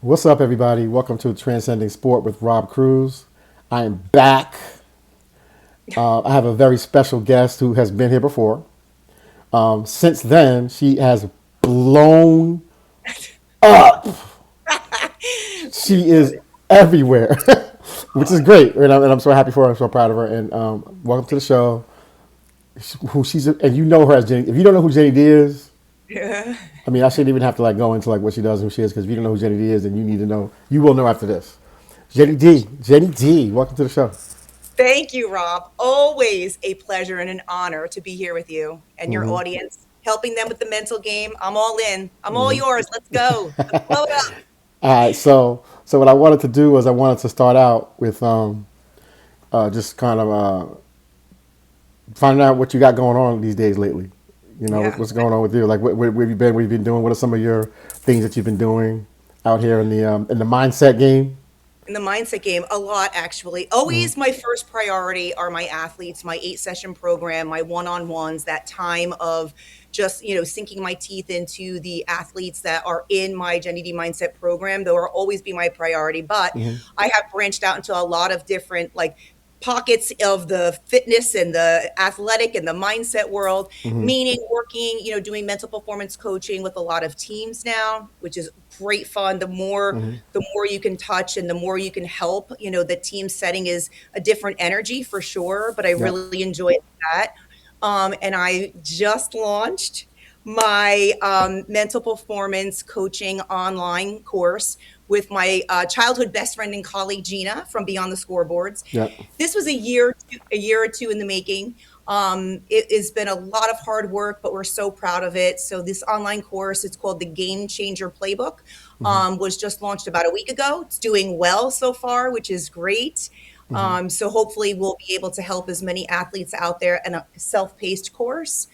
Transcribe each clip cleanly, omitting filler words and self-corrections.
What's up, everybody? Welcome to Transcending Sport with Rob Cruz. I am back. I have a very special guest who has been here before. Since then, she has blown up. She is everywhere, which is great, and I'm so happy for her. I'm so proud of her. And welcome to the show. Who she's and you know her as Jenny. If you don't know who Jenny D is, Yeah. I mean, I shouldn't even have to go into what she does and who she is, because if you don't know who Jenny D is, then you need to know. You will know after this. Jenny D, welcome to the show. Thank you, Rob. Always a pleasure and an honor to be here with you and your audience, helping them with the mental game. I'm all in. I'm all yours. Let's go. Let's blow it up. All right, so what I wanted to do was I wanted to start out with just kind of finding out what you got going on these days lately. Yeah. What's going on with you? Like, where have you been? What have you been doing? What are some of your things that you've been doing out here in the mindset game? In the mindset game, a lot actually. Always my first priority are my athletes, my 8 session program, my one-on-ones, that time of just, sinking my teeth into the athletes that are in my Jenny D mindset program. They'll always be my priority. But I have branched out into a lot of different pockets of the fitness and the athletic and the mindset world, meaning working, doing mental performance coaching with a lot of teams now, which is great fun. The more you can touch and the more you can help, the team setting is a different energy for sure, but I Yep. really enjoy that. And I just launched my mental performance coaching online course with my childhood best friend and colleague Gina from Beyond the Scoreboards. Yep. This was a year or two in the making. It has been a lot of hard work, but we're so proud of it. So this online course, it's called the Game Changer Playbook, was just launched about a week ago. It's doing well so far, which is great. So hopefully we'll be able to help as many athletes out there in a self-paced course.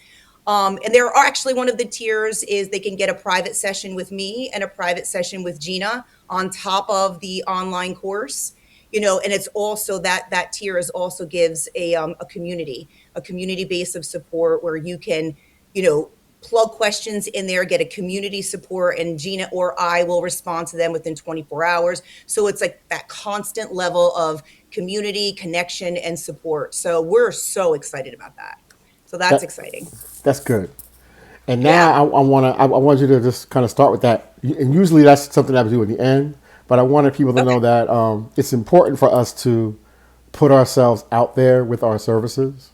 And there are actually one of the tiers is they can get a private session with me and a private session with Gina on top of the online course. And it's also that tier is also gives a community base of support where you can, plug questions in there, get a community support, and Gina or I will respond to them within 24 hours. So it's like that constant level of community connection and support. So we're so excited about that. So that's That exciting. that's good. And now Yeah. I want you to just kind of start with that. And usually that's something I would do at the end. But I wanted people to Okay. know that it's important for us to put ourselves out there with our services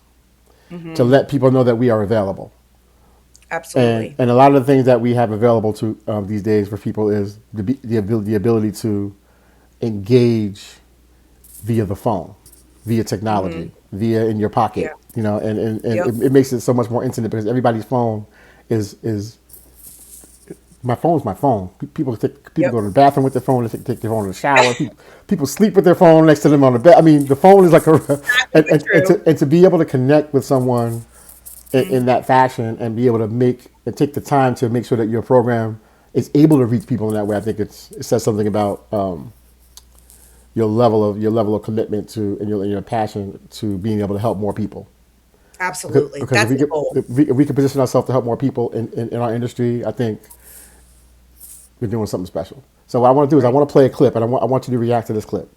to Hmm. let people know that we are available. And Absolutely. and a lot of the things that we have available to these days for people is the ability to engage via the phone, via technology, Hmm. via in your Yeah. pocket. And Yep. it makes it so much more intimate because everybody's phone is my phone's my phone. People Yep. go to the bathroom with their phone. They take their phone in the shower. People sleep with their phone next to them on the bed. I mean, the phone is like a Absolutely true. and to be able to connect with someone in Mhm. that fashion and be able to make and take the time to make sure that your program is able to reach people in that way. I think it says something about your level of commitment to and your passion to being able to help more people. Absolutely. Because if That's we the get goal. if we can position ourselves to help more people in our industry, I think we're doing something special. So what I want to do is I Right. want to play a clip, and I want you to react to this clip.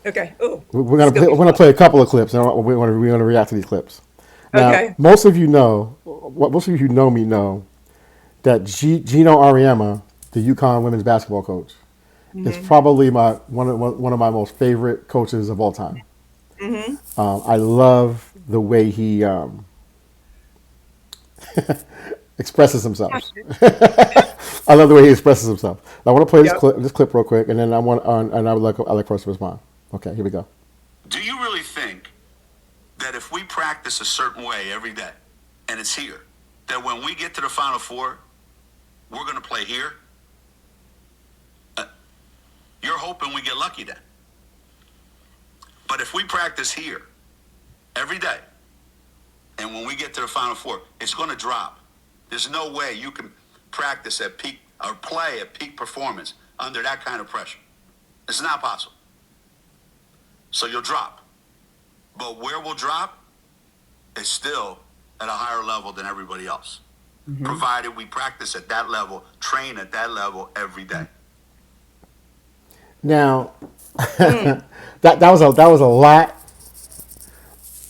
Okay. Oh, We're this is gonna gonna play, be we're gonna fun. play a couple of clips, and we're gonna react to these clips. Now, Okay. most of you know, what most of you who know me know that Gino Auriemma, the UConn women's basketball coach, is Hmm. probably one of my most favorite coaches of all time. Hmm. I love the way he expresses himself. I love the way he expresses himself. I want to play this Yep. clip real quick, and then I would like for us to respond. Okay, here we go. Do you really think that if we practice a certain way every day, and it's here, that when we get to the Final Four, we're going to play here? Uh, you're hoping we get lucky then. But if we practice here every day, and when we get to the Final Four, it's going to drop. There's no way you can practice at peak or play at peak performance under that kind of pressure. It's not possible. So you'll drop. But where we'll drop is still at a higher level than everybody else, Hmm. provided we practice at that level, train at that level every day. Now, that was a lot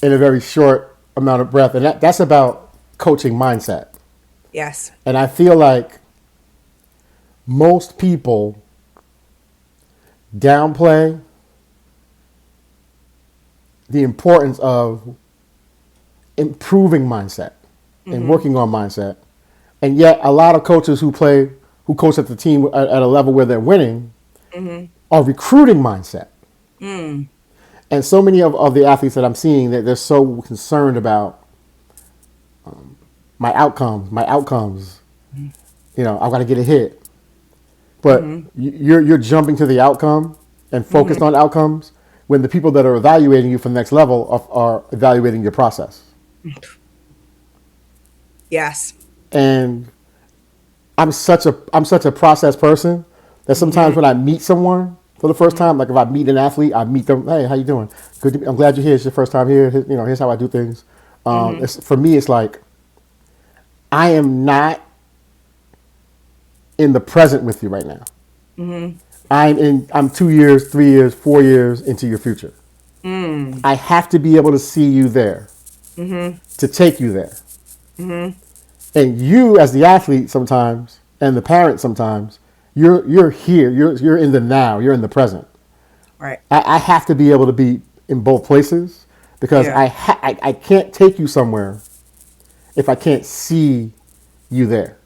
in a very short amount of breath, and that's about coaching mindset. Yes. And I feel like most people downplay the importance of improving mindset and working on mindset. And yet a lot of coaches who coach at the team at a level where they're winning are recruiting mindset. And so many of the athletes that I'm seeing, that they're so concerned about my outcomes. You know, I've got to get a hit. But you're jumping to the outcome and focused on outcomes when the people that are evaluating you for the next level are evaluating your process. Yes. And I'm such a process person that sometimes when I meet someone for the first time, like if I meet an athlete, I meet them. Hey, how you doing? Good. I'm glad you're here. It's your first time here. You know, here's how I do things. For me, it's like I am not in the present with you right now. I'm 2 years, 3 years, 4 years into your future. I have to be able to see you there to take you there. And you, as the athlete, sometimes, and the parent, sometimes, you're here. You're in the now. You're in the present. Right. I have to be able to be in both places because I can't take you somewhere if I can't see you there.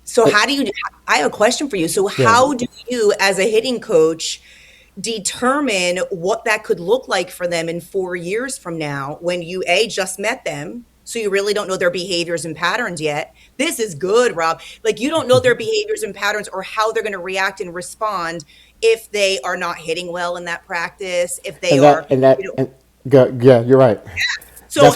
So I have a question for you. So how do you, as a hitting coach, determine what that could look like for them in 4 years from now when you, just met them? So you really don't know their behaviors and patterns yet. This is good, Rob. Like you don't know their behaviors and patterns or how they're going to react and respond if they are not hitting well in that practice, if they you're right. So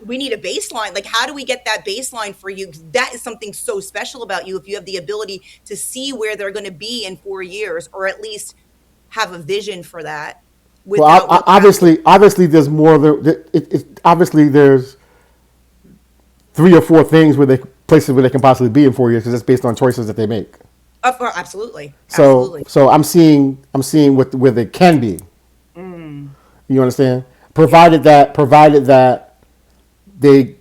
we need a baseline. Like, how do we get that baseline for you? That is something so special about you. If you have the ability to see where they're going to be in 4 years, or at least have a vision for that. Obviously there's more. Obviously there's 3 or 4 things places where they can possibly be in 4 years because it's based on choices that they make. Absolutely. So I'm seeing where they can be. You understand? Provided that they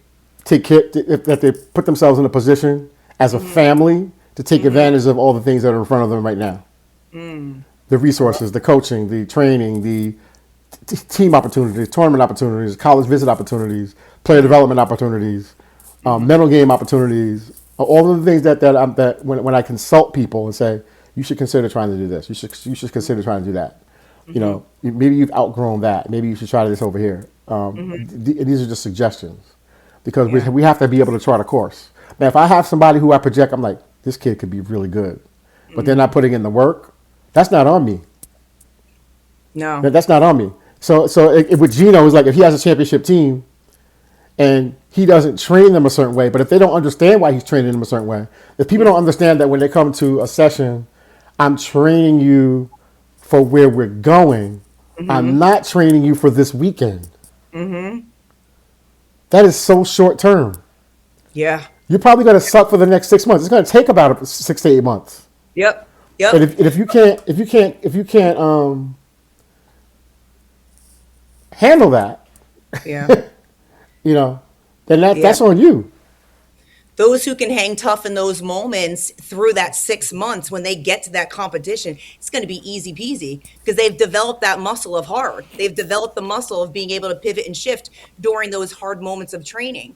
take care, that they put themselves in a position as a family to take advantage of all the things that are in front of them right now. The resources, the coaching, the training, the team opportunities, tournament opportunities, college visit opportunities, player development opportunities, mental game opportunities, all of the things that when I consult people and say, you should consider trying to do this. You should consider trying to do that. You know, maybe you've outgrown that. Maybe you should try this over here. These are just suggestions because we have to be able to chart a course. Now, if I have somebody who I project, I'm like, this kid could be really good, but they're not putting in the work. That's not on me. No, that's not on me. So with Gino, it's like if he has a championship team and he doesn't train them a certain way, but if they don't understand why he's training them a certain way, if people don't understand that when they come to a session, I'm training you for where we're going. I'm not training you for this weekend. That is so short term. Yeah. You're probably going to suck for the next 6 months. It's going to take about 6 to 8 months. Yep. And if you can't handle that, you know, then that's on you. Those who can hang tough in those moments through that 6 months, when they get to that competition, it's going to be easy peasy because they've developed that muscle of hard. They've developed the muscle of being able to pivot and shift during those hard moments of training.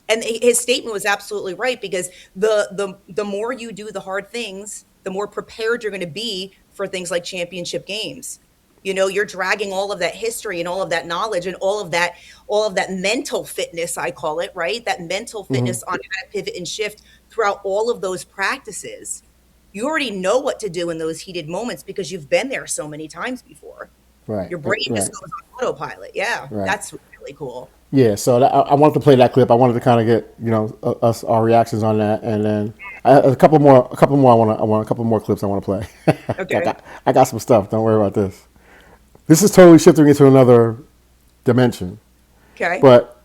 And his statement was absolutely right because the more you do the hard things, the more prepared you're going to be for things like championship games. You know, you're dragging all of that history and all of that knowledge and all of that mental fitness, I call it, right? That mental fitness on how to pivot and shift throughout all of those practices. You already know what to do in those heated moments because you've been there so many times before. Right. Your brain just goes on autopilot. Yeah, that's really cool. Yeah, so I wanted to play that clip. I wanted to kind of get our reactions on that, and then a couple more. I want a couple more clips. I want to play. Okay. I got some stuff. Don't worry about this. This is totally shifting into another dimension. Okay. But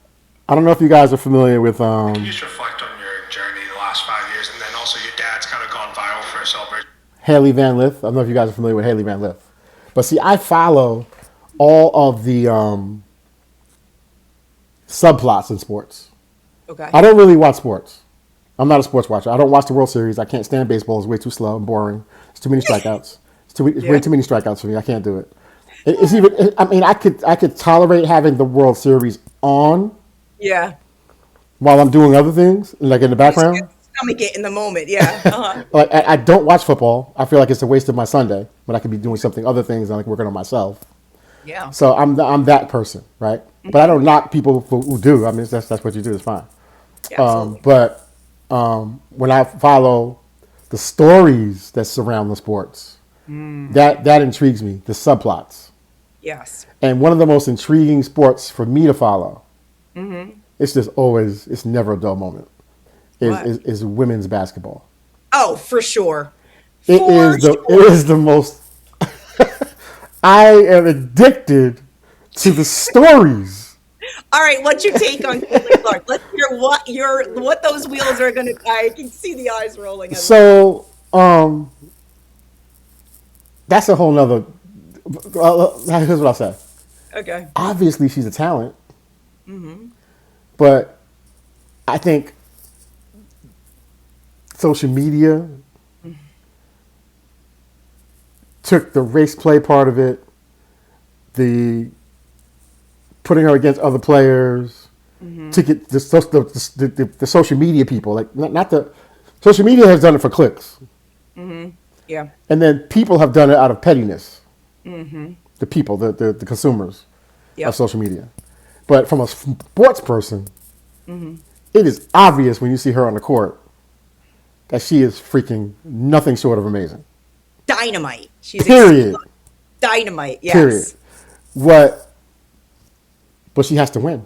I don't know if you guys are familiar with. Can you just reflect on your journey the last 5 years, and then also your dad's kind of gone viral for a celebration? Hailey Van Lith. I don't know if you guys are familiar with Hailey Van Lith. But see, I follow all of the subplots in sports. Okay. I don't really watch sports. I'm not a sports watcher. I don't watch the World Series. I can't stand baseball. It's way too slow and boring. It's too many strikeouts. It's way too many strikeouts for me. I can't do it. It's even. I mean, I could tolerate having the World Series on Yeah. while I'm doing other things, like in the background. Stomach it in the moment. Yeah. Uh-huh. Like I don't watch football. I feel like it's a waste of my Sunday when I could be doing something other things and like working on myself. Yeah. So I'm that person, right? But I don't knock people who do. I mean, that's what you do. It's fine. Yeah, absolutely. But when I follow the stories that surround the sports, that intrigues me. The subplots. Yes. And one of the most intriguing sports for me to follow, it's just always, it's never a dull moment, is women's basketball. Oh, for sure. It is the most, I am addicted to the stories. All right, what's your take on Kimberly Clark? Let's hear what those wheels are gonna. I can see the eyes rolling. So, that's a whole nother. Here's what I'll say. Okay. Obviously, she's a talent, but I think social media took the race play part of it, the putting her against other players, took it the social media people, like not the social media has done it for clicks. Yeah. And then people have done it out of pettiness. The people, the consumers of social media. But from a sports person, it is obvious when you see her on the court that she is freaking nothing short of amazing. Dynamite. She's Period. Dynamite. Yes. Period. But she has to win.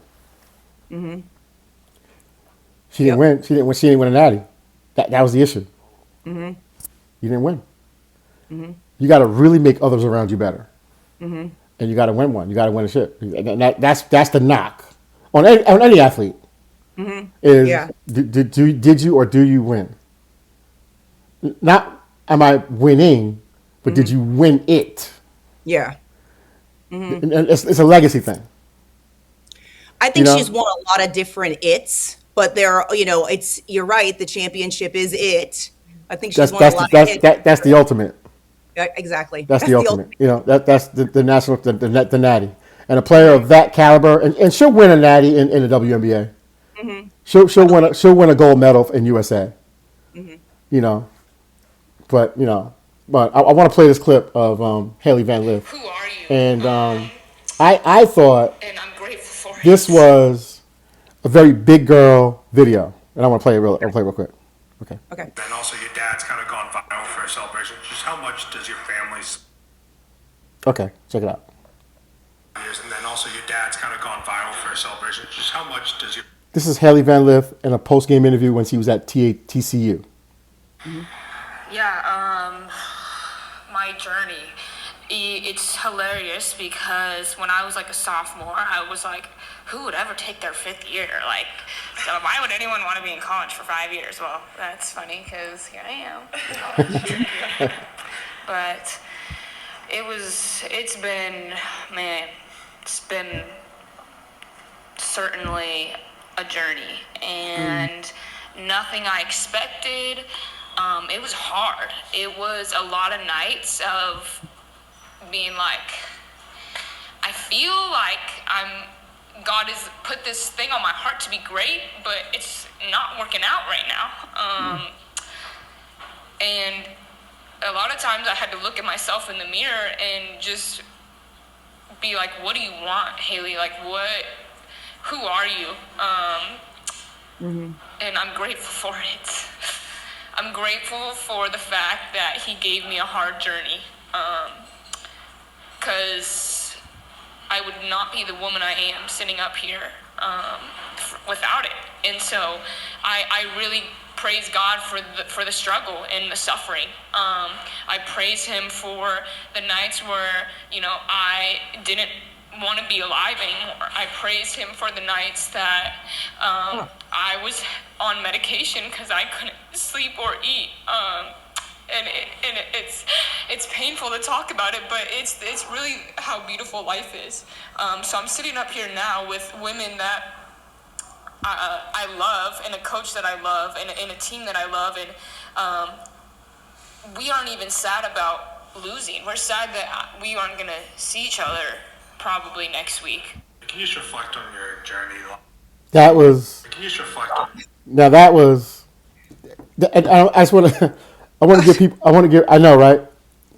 She didn't win. She didn't win a natty. That was the issue. You didn't win. You got to really make others around you better, and you got to win one. You got to win a shit. And that's the knock on any athlete. Is did you or do you win? Not am I winning, but did you win it? Yeah. And it's a legacy thing. I think she's won a lot of different its, but you're right. The championship is it. I think she's won a lot of its. That's the ultimate. Exactly. That's the ultimate. That's the national, the natty. And a player of that caliber, and she'll win a natty in the WNBA. She'll win a gold medal in USA. But I want to play this clip of Hailey Van Lith. Who are you? And I thought and I'm grateful for this it. was a very big girl video, and I want to play it real quick. Okay. Okay. And also, your dad's kind of gone viral for a celebration. Just how much does your family's Okay, check it out. years? And then also, your dad's kind of gone viral for a celebration. Just how much does your This is Hailey Van Lith in a post-game interview when she was at TCU. Yeah, my journey. It's hilarious because when I was like a sophomore, I was like, who would ever take their fifth year? Like, why would anyone want to be in college for 5 years? Well, that's funny because here I am. But it's been certainly a journey and nothing I expected. It was hard. It was a lot of nights of being like, I feel like God has put this thing on my heart to be great, but it's not working out right now. And a lot of times I had to look at myself in the mirror and just be like, what do you want, Hailey? Like, who are you? And I'm grateful for it. I'm grateful for the fact that he gave me a hard journey. Because I would not be the woman I am sitting up here without it. And so I really praise God for the struggle and the suffering. I praise him for the nights where, I didn't want to be alive anymore. I praise him for the nights that I was on medication because I couldn't sleep or eat. it's painful to talk about it, but it's really how beautiful life is. So I'm sitting up here now with women that I love, and a coach that I love, and a team that I love, and we aren't even sad about losing. We're sad that we aren't going to see each other probably next week. Can you just reflect on your journey? That was Can you just reflect on now. That was. I just want to. I want to give people. I want to give. I know, right?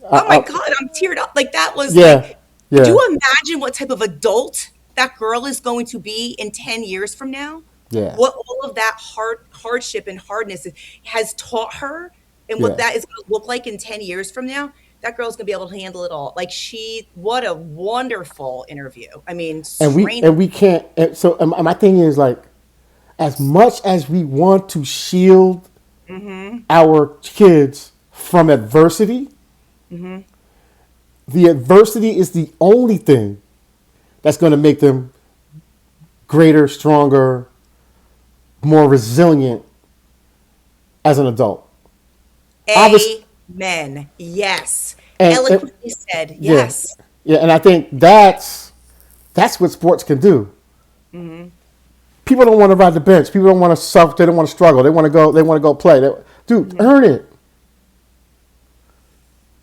Oh my God, I'm teared up. Like that was Yeah, like, yeah. do you imagine what type of adult that girl is going to be in 10 years from now? Yeah. What all of that hardship and hardness has taught her, and what Yeah. that is going to look like in 10 years from now. That girl's going to be able to handle it all. Like what a wonderful interview. I mean, we can't. And so my thing is like, as much as we want to shield our kids from adversity, the adversity is the only thing that's going to make them greater, stronger, more resilient as an adult. Amen. Yes. Eloquently said. Yes. Yeah, and I think that's what sports can do. People don't want to ride the bench. People don't want to suffer. They don't want to struggle. They want to go. They want to go play. Dude, earn it.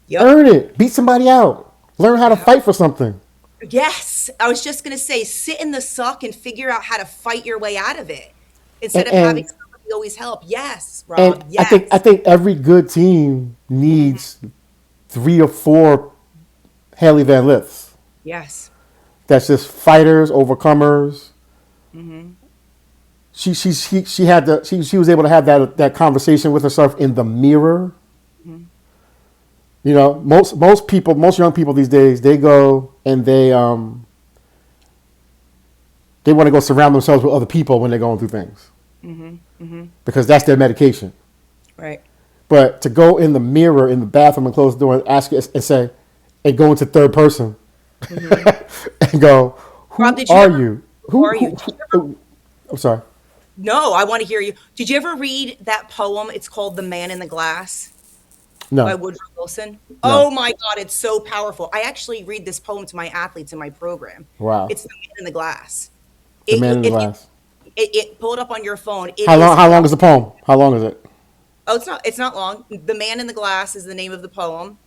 Yep. Earn it. Beat somebody out. Learn how to fight for something. Yes. I was just going to say, sit in the suck and figure out how to fight your way out of it instead of having somebody always help. Yes, Rob. And Yes. I think every good team needs 3 or 4 Hailey Van Liths. Yes. That's just fighters, overcomers. She was able to have that conversation with herself in the mirror. You know, most young people these days, they go and they want to go surround themselves with other people when they're going through things. Because that's their medication. Right. But to go in the mirror in the bathroom and close the door and ask and say, and go into third person and go, who Rob, are you? Who are you? I'm sorry. No, I want to hear you. Did you ever read that poem? It's called The Man in the Glass No. by Woodrow Wilson. Oh my God, it's so powerful. I actually read this poem to my athletes in my program. Wow. It's The Man in the Glass. The Man in the Glass. Pull it up on your phone. How long is the poem? How long is it? Oh, it's not long. The Man in the Glass is the name of the poem.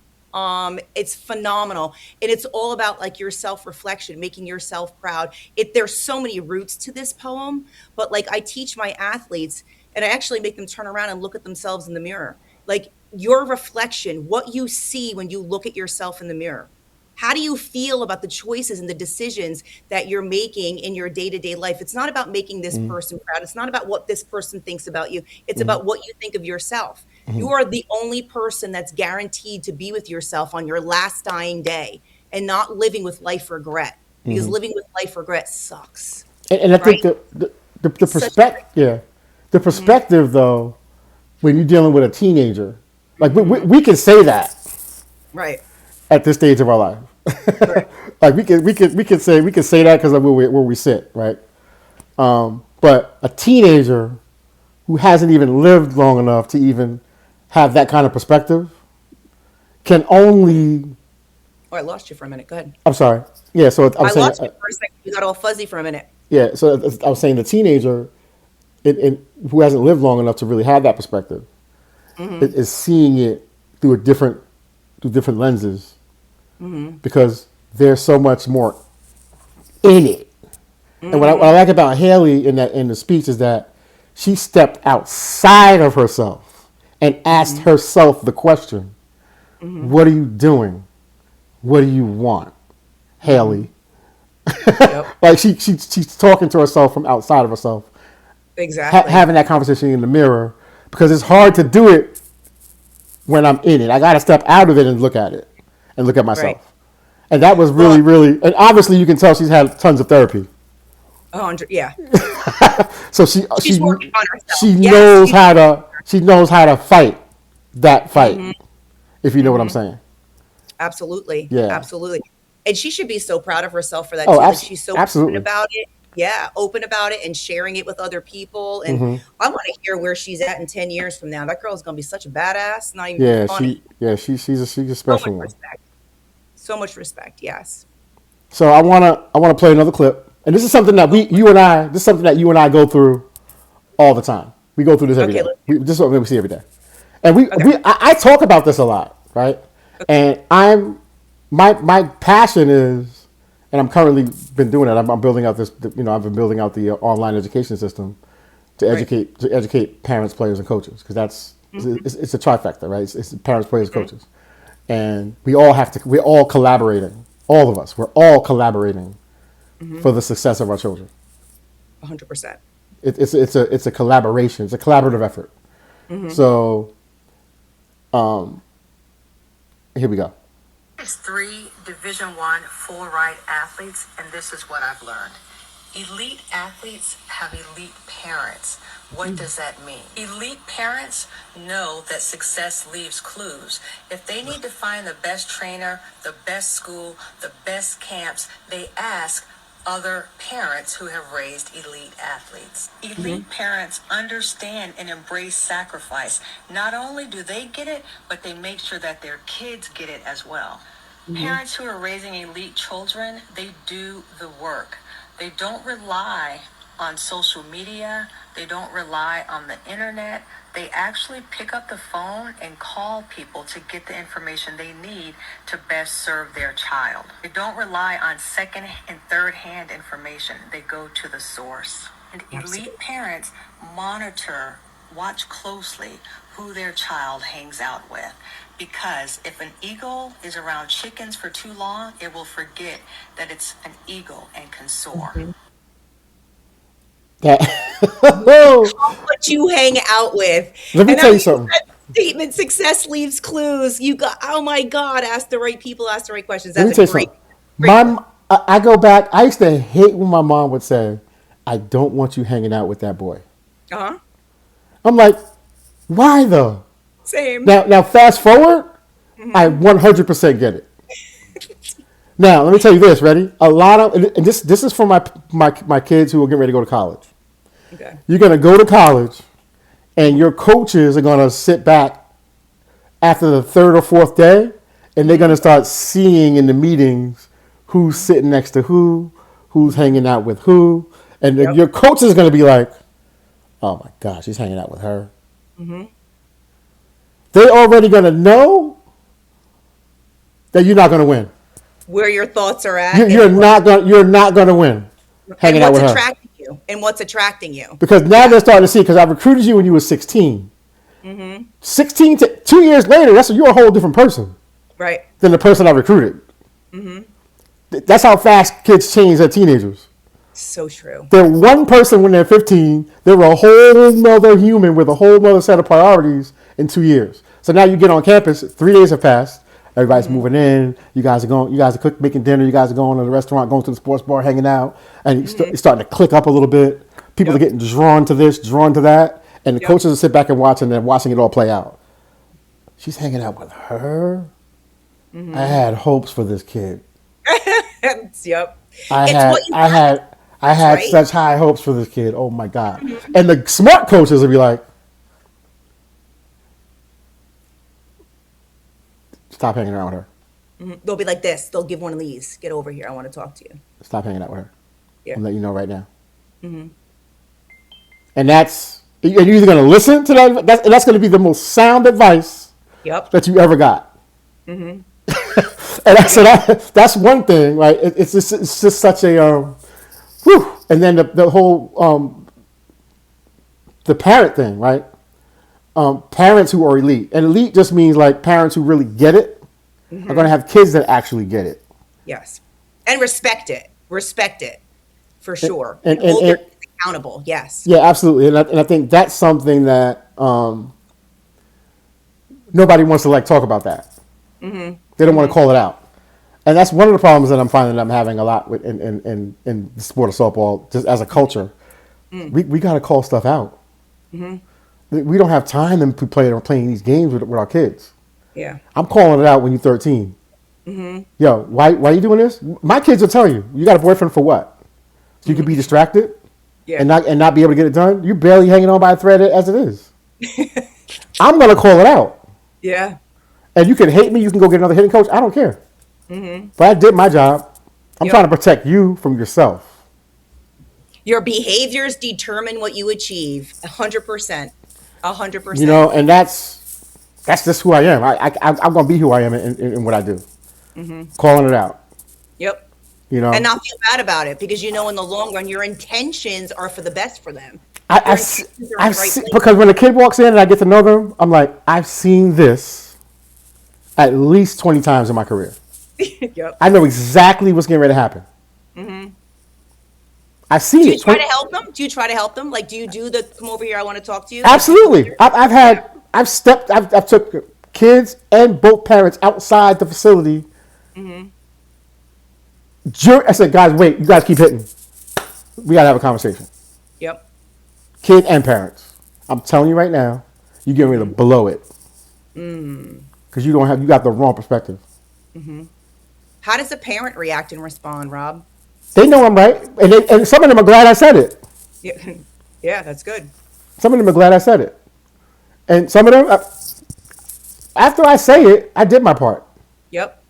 It's phenomenal. And it's all about like your self-reflection, making yourself proud. There's so many roots to this poem, but like I teach my athletes and I actually make them turn around and look at themselves in the mirror. Like your reflection, what you see when you look at yourself in the mirror. How do you feel about the choices and the decisions that you're making in your day-to-day life? It's not about making this person proud. It's not about what this person thinks about you. It's about what you think of yourself. You are the only person that's guaranteed to be with yourself on your last dying day and not living with life regret, because living with life regret sucks. And I think the perspective, the perspective though, when you're dealing with a teenager, like we can say that. Right. At this stage of our life, Right. like we can say that because of where we sit, right? But a teenager who hasn't even lived long enough to even have that kind of perspective can only. Oh, I lost you for a minute. Go ahead. I'm sorry. Yeah. So I lost you for a second. You got all fuzzy for a minute. Yeah. So I was saying the teenager, who hasn't lived long enough to really have that perspective, is seeing it through different lenses. Because there's so much more in it. And what I like about Hailey in the speech is that she stepped outside of herself and asked herself the question, what are you doing? What do you want, Hailey? Yep. Like she's talking to herself from outside of herself. Exactly. Having that conversation in the mirror, because it's hard to do it when I'm in it. I got to step out of it and look at it. And look at myself. Right. And that was really, and obviously you can tell she's had tons of therapy. 100, yeah. So She's working on herself. she Yes, knows how to fight that fight, if you know what I'm saying. Absolutely. Yeah. Absolutely. And she should be so proud of herself for that Oh, too. Like she's so absolutely. open about it. Yeah, open about it and sharing it with other people. And Mm-hmm. I want to hear where she's at in 10 years from now. That girl is going to be such a badass. Not even Yeah, funny. she's a So special much one. respect. So much respect. Yes. So I wanna play another clip, and this is something that this is something that you and I go through all the time. We go through this every Okay. day. This is something we see every day, and Okay. I talk about this a lot, right? And my passion is, and I'm currently been doing it. I'm building out this. I've been building out the online education system to Right. educate parents, players, and coaches, because it's a trifecta, right? It's parents, players, coaches, and we're all collaborating. All of us, we're all collaborating for the success of our children. 100%. It's a collaboration. It's a collaborative effort. So here we go. It's 3 Division I full ride athletes, and this is what I've learned. Elite athletes have elite parents. What does that mean? Elite parents know that success leaves clues. If they need to find the best trainer, the best school, the best camps, they ask other parents who have raised elite athletes. Elite parents understand and embrace sacrifice. Not only do they get it, but they make sure that their kids get it as well. Parents who are raising elite children, they do the work. They don't rely on social media. They don't rely on the internet. They actually pick up the phone and call people to get the information they need to best serve their child. They don't rely on second and third hand information. They go to the source. And elite parents watch closely who their child hangs out with. Because if an eagle is around chickens for too long, it will forget that it's an eagle and can soar. What you hang out with. Let me And tell I you something. that statement, success leaves clues. You got, oh my God, ask the right people, ask the right questions. Let me That's tell a you great, something. I go back. I used to hate when my mom would say, "I don't want you hanging out with that boy." uh-huh. I'm like, why though? Same. Now fast forward, I 100% get it. Now let me tell you this. Ready? A lot of, and this is for my kids who are getting ready to go to college. Okay. You're gonna go to college, and your coaches are gonna sit back after the third or fourth day, and they're gonna start seeing in the meetings who's sitting next to who's hanging out with who, and Yep. your coach is gonna be like, "Oh my gosh, he's hanging out with her." They're already gonna know that you're not gonna win. Where your thoughts are at. You're and not gonna win hanging out what's with her, attracting you. And what's attracting you. because now they're starting to see. Because I recruited you when you were 16. 16 to 2 years later, you're a whole different person Right. than the person I recruited. That's how fast kids change as teenagers. So true. They're one person when they're 15. They're a whole nother human with a whole nother set of priorities in 2 years. So now you get on campus, 3 days have passed. Everybody's moving in. You guys are making dinner. You guys are going to the restaurant, going to the sports bar, hanging out. And it's starting to click up a little bit. People are getting drawn to this, drawn to that. And the coaches will sit back and watch, and they're watching it all play out. She's hanging out with her. I had hopes for this kid. Yep. I It's had what you right. such high hopes for this kid. Oh my God. And the smart coaches would be like, stop hanging around with her. They'll be like this. They'll give one of these. Get over here. I want to talk to you. Stop hanging out with her. Yeah. I'm letting you know right now. And you're either going to listen to that, and that's going to be the most sound advice Yep. that you ever got. And so that's one thing, right? It's just such a, whew. And then the whole, the parent thing, right? Parents who are elite. And elite just means like parents who really get it are going to have kids that actually get it. Yes. And respect it. Respect it. For sure. and- Hold and- their kids accountable. Yes. Yeah, absolutely. And I think that's something that nobody wants to like talk about that. They don't want to call it out. And that's one of the problems that I'm finding that I'm having a lot with in the sport of softball, just as a culture. We got to call stuff out. We don't have time to playing these games with our kids. Yeah. I'm calling it out when you're 13. Yo, why are you doing this? My kids will tell you. You got a boyfriend for what? So you could be distracted Yeah. and not be able to get it done. You're barely hanging on by a thread as it is. I'm gonna call it out. Yeah. And you can hate me. You can go get another hitting coach. I don't care. But I did my job. I'm Yep. trying to protect you from yourself. Your behaviors determine what you achieve. 100%. 100%. You know, and that's just who I am. I'm gonna be who I am in what I do. Calling it out. Yep. You know, And not feel bad about it because you know in the long run your intentions are for the best for them. I Your intentions are in the right place. because when a kid walks in and I get to know them, I'm like, I've seen this at least 20 times in my career. Yep. I know exactly what's getting ready to happen. I've seen Do it. you try to help them? Do you try to help them? Like, do you do the come over here? I want to talk to you. Absolutely. I've took kids and both parents outside the facility. I said, guys, wait, you guys keep hitting. We gotta have a conversation. Yep. Kid and parents. I'm telling you right now, you're getting ready to blow it. Because you got the wrong perspective. How does a parent react and respond, Rob? They know I'm right, and some of them are glad I said it. Yeah. Yeah, that's good. Some of them are glad I said it, and some of them, after I say it, I did my part. Yep.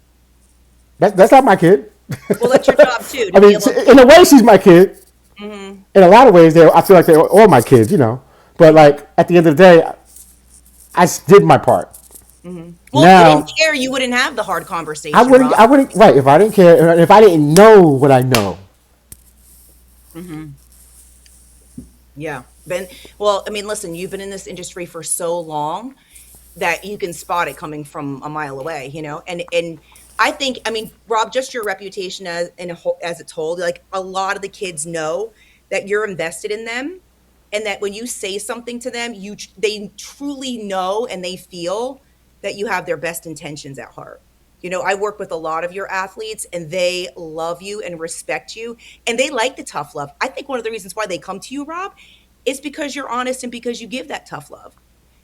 That's not my kid. Well, that's your job too. I mean, in a way, she's my kid. In a lot of ways, I feel like they're all my kids, you know. But like at the end of the day, I did my part. Well, now, if you didn't care, you wouldn't have the hard conversation. I wouldn't. Rob. I wouldn't. Right. If I didn't care, and if I didn't know what I know. Yeah. Well, I mean, listen, you've been in this industry for so long that you can spot it coming from a mile away, you know? And I think, I mean, Rob, just your reputation as it's whole, like a lot of the kids know that you're invested in them and that when you say something to them, they truly know and they feel that you have their best intentions at heart. You know, I work with a lot of your athletes and they love you and respect you and they like the tough love. I think one of the reasons why they come to you, Rob, is because you're honest and because you give that tough love.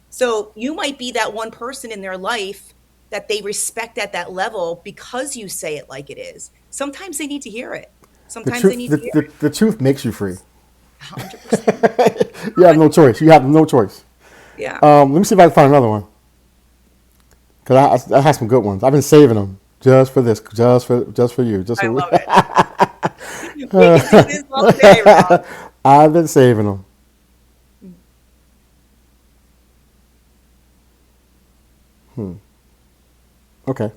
So you might be that one person in their life that they respect at that level because you say it like it is. Sometimes they need to hear it. Sometimes they need to hear it. The truth makes you free. 100%. You have no choice. You have no choice. Yeah. Let me see if I can find another one. Because I have some good ones. I've been saving them just for this, just for you. I love it. We can do this all day, Rob. I've been saving them. Okay.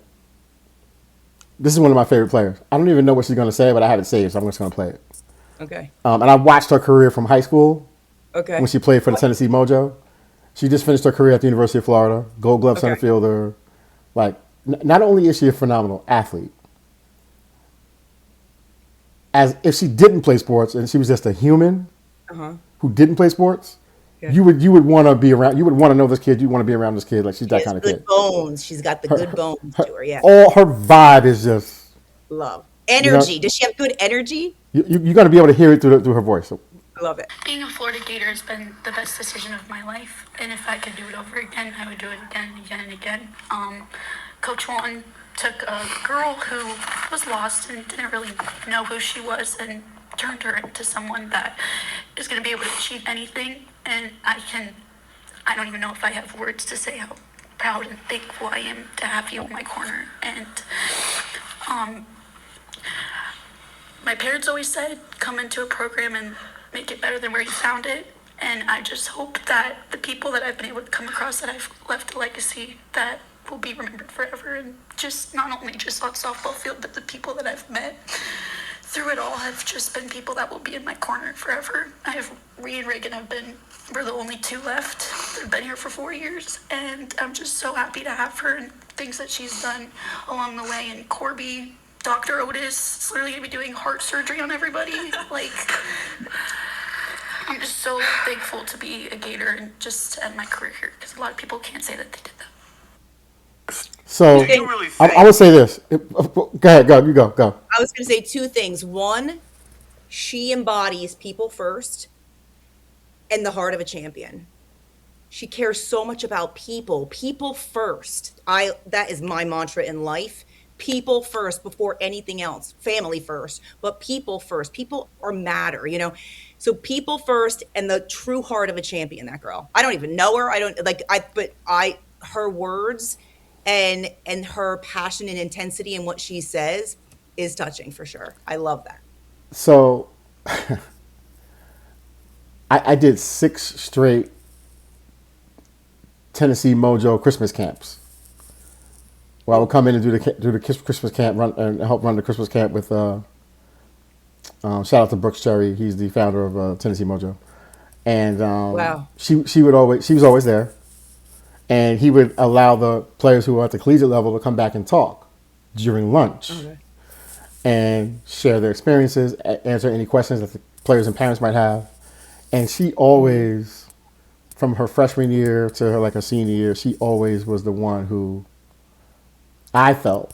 This is one of my favorite players. I don't even know what she's going to say, but I have it saved, so I'm just going to play it. Okay. And I watched her career from high school Okay. when she played for the Tennessee Mojo. She just finished her career at the University of Florida, Gold Glove center Okay. fielder. Like, not only is she a phenomenal athlete, as if she didn't play sports and she was just a human who didn't play sports, Yeah. you would want to be around. You would want to know this kid. You want to be around this kid. Like she's that She has kind of good kid. bones. She's got the good bones to her. Yeah. All her vibe is just Love. Energy. Does she have good energy? you're going to be able to hear it through her voice. So, I love it. Being a Florida Gator has been the best decision of my life, and if I could do it over again, I would do it again and again and again. Coach Walton took a girl who was lost and didn't really know who she was and turned her into someone that is going to be able to achieve anything, and I don't even know if I have words to say how proud and thankful I am to have you in my corner. And my parents always said, come into a program and make it better than where you found it. And I just hope that the people that I've been able to come across, that I've left a legacy that will be remembered forever. And just not only just on softball field, but the people that I've met through it all have just been people that will be in my corner forever. Ree and Reagan we're the only two left. I've been here for 4 years. And I'm just so happy to have her and things that she's done along the way. And Corby, Dr. Otis is literally going to be doing heart surgery on everybody. Like, I'm just so thankful to be a Gator and just to end my career here because a lot of people can't say that they did that. so You really I think would say this. Go ahead. Go. You go. Go. I was going to say two things. One, she embodies people first and the heart of a champion. She cares so much about people first. That is my mantra in life. people first before anything else, family first, but people first. People are matter, you know? So people first, and the true heart of a champion, that girl. I don't even know her. I don't like, her words and her passion and intensity and what she says is touching for sure. I love that. So I did 6 straight Tennessee Mojo Christmas camps. Well, I would come in and do the Christmas camp, and help run the Christmas camp with. Shout out to Brooks Cherry. He's the founder of Tennessee Mojo, and Wow. she was always there, and he would allow the players who were at the collegiate level to come back and talk during lunch, and share their experiences, answer any questions that the players and parents might have, and she always, from her freshman year to her senior year, she always was the one who I felt,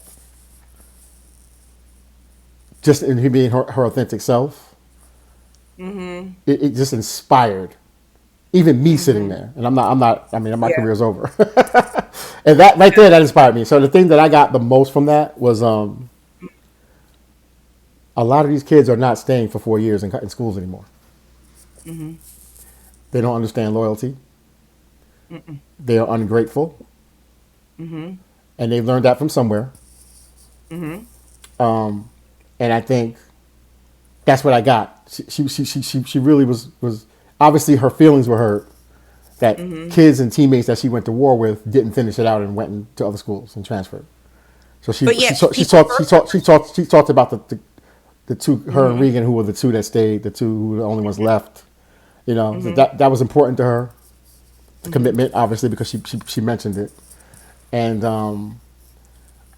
just in her being her authentic self, it just inspired even me sitting there. And my career's over. And that right there, that inspired me. So the thing that I got the most from that was a lot of these kids are not staying for 4 years in schools anymore. They don't understand loyalty. They are ungrateful. And they've learned that from somewhere. And I think that's what I got. She really was obviously her feelings were hurt that kids and teammates that she went to war with didn't finish it out and went into other schools and transferred. So she talked about the two, her and Regan, who were the two that stayed, the two who were the only ones left. You know, that was important to her. The commitment, obviously, because she mentioned it. And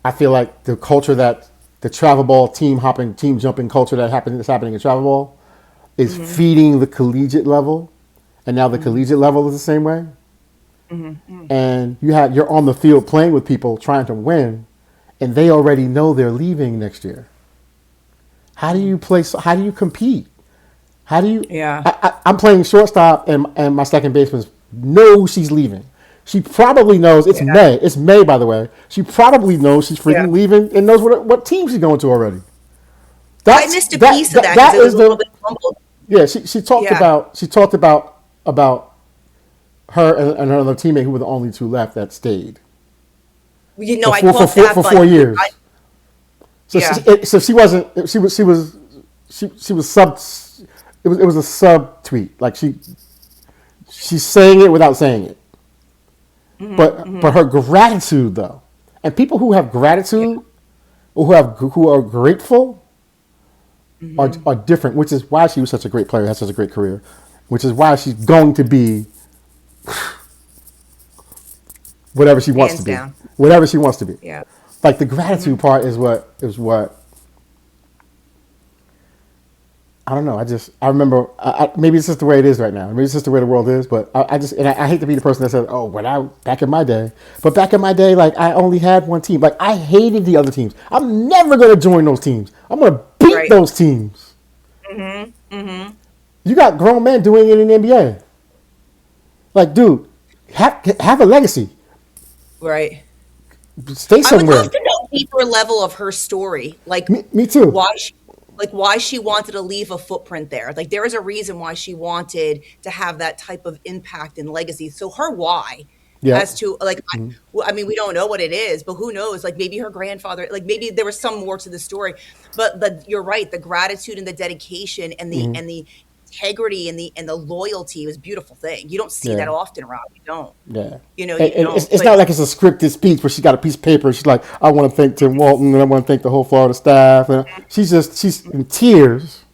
I feel like the culture that the travel ball team jumping culture that's happening in travel ball is feeding the collegiate level, and now the collegiate level is the same way. And you're on the field playing with people trying to win, and they already know they're leaving next year. How do you play? How do you compete? How do you? Yeah. I'm playing shortstop, and my second baseman knows she's leaving. She probably knows it's May. It's May, by the way. She probably knows she's freaking leaving and knows what team she's going to already. I missed a piece of that because it was a little bit fumbled. Yeah, she talked about her and her other teammate who were the only two left that stayed. You know, I caught that for 4 years. So she wasn't. She was sub. It was a sub tweet. Like she's saying it without saying it. But her gratitude though, and people who have gratitude, or who are grateful, are different. Which is why she was such a great player, has such a great career. Which is why she's going to be whatever she wants to be. Whatever she wants to be. Yeah. Like the gratitude part is what I don't know. I remember. Maybe it's just the way it is right now. Maybe it's just the way the world is. But I hate to be the person that says, "Oh, back in my day." But back in my day, like I only had one team. Like I hated the other teams. I'm never gonna join those teams. I'm gonna beat those teams. You got grown men doing it in the NBA. Like, dude, have a legacy. Right. Stay somewhere. I would love to know a deeper level of her story. Like me too. Why she wanted to leave a footprint there. Like there is a reason why she wanted to have that type of impact and legacy. So her why, as to I mean, we don't know what it is, but who knows? Like maybe her grandfather, like maybe there was some more to the story. But you're right. The gratitude and the dedication and the integrity and the loyalty was a beautiful thing. You don't see that often, Rob. You don't. Yeah. You know, it's not like it's a scripted speech where she got a piece of paper. She's like, I want to thank Tim Walton and I want to thank the whole Florida staff. And she's in tears.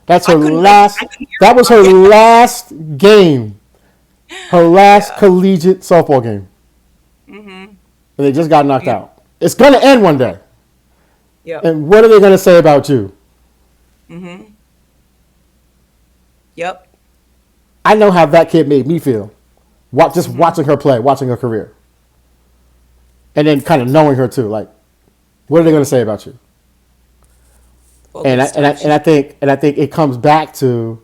That's her last. That was her last game. Her last collegiate softball game. And they just got knocked out. It's going to end one day. Yeah. And what are they going to say about you? Yep. I know how that kid made me feel. Watching her play, watching her career. And then kind of knowing her too. Like, what are they going to say about you? And I think it comes back to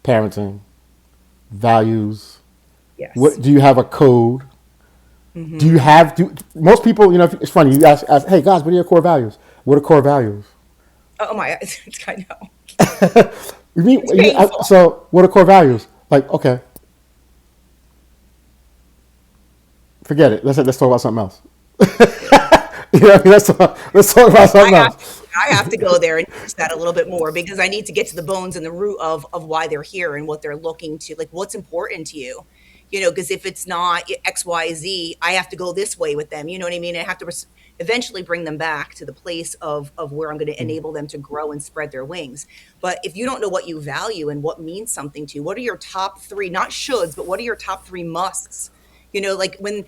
parenting, values. Yes. What do you have a code? Do you have most people? It's funny. You ask, hey guys, what are your core values? What are core values? Oh my, I know. You mean It's painful. so? What are core values? Like, okay, forget it. Let's talk about something else. Let's talk about something else. I have to go there and teach that a little bit more because I need to get to the bones and the root of why they're here and what they're looking to, like what's important to you. Because if it's not X, Y, Z, I have to go this way with them. You know what I mean? I have to eventually bring them back to the place of where I'm going to enable them to grow and spread their wings. But if you don't know what you value and what means something to you, what are your top three, not shoulds, but what are your top three musts? Like when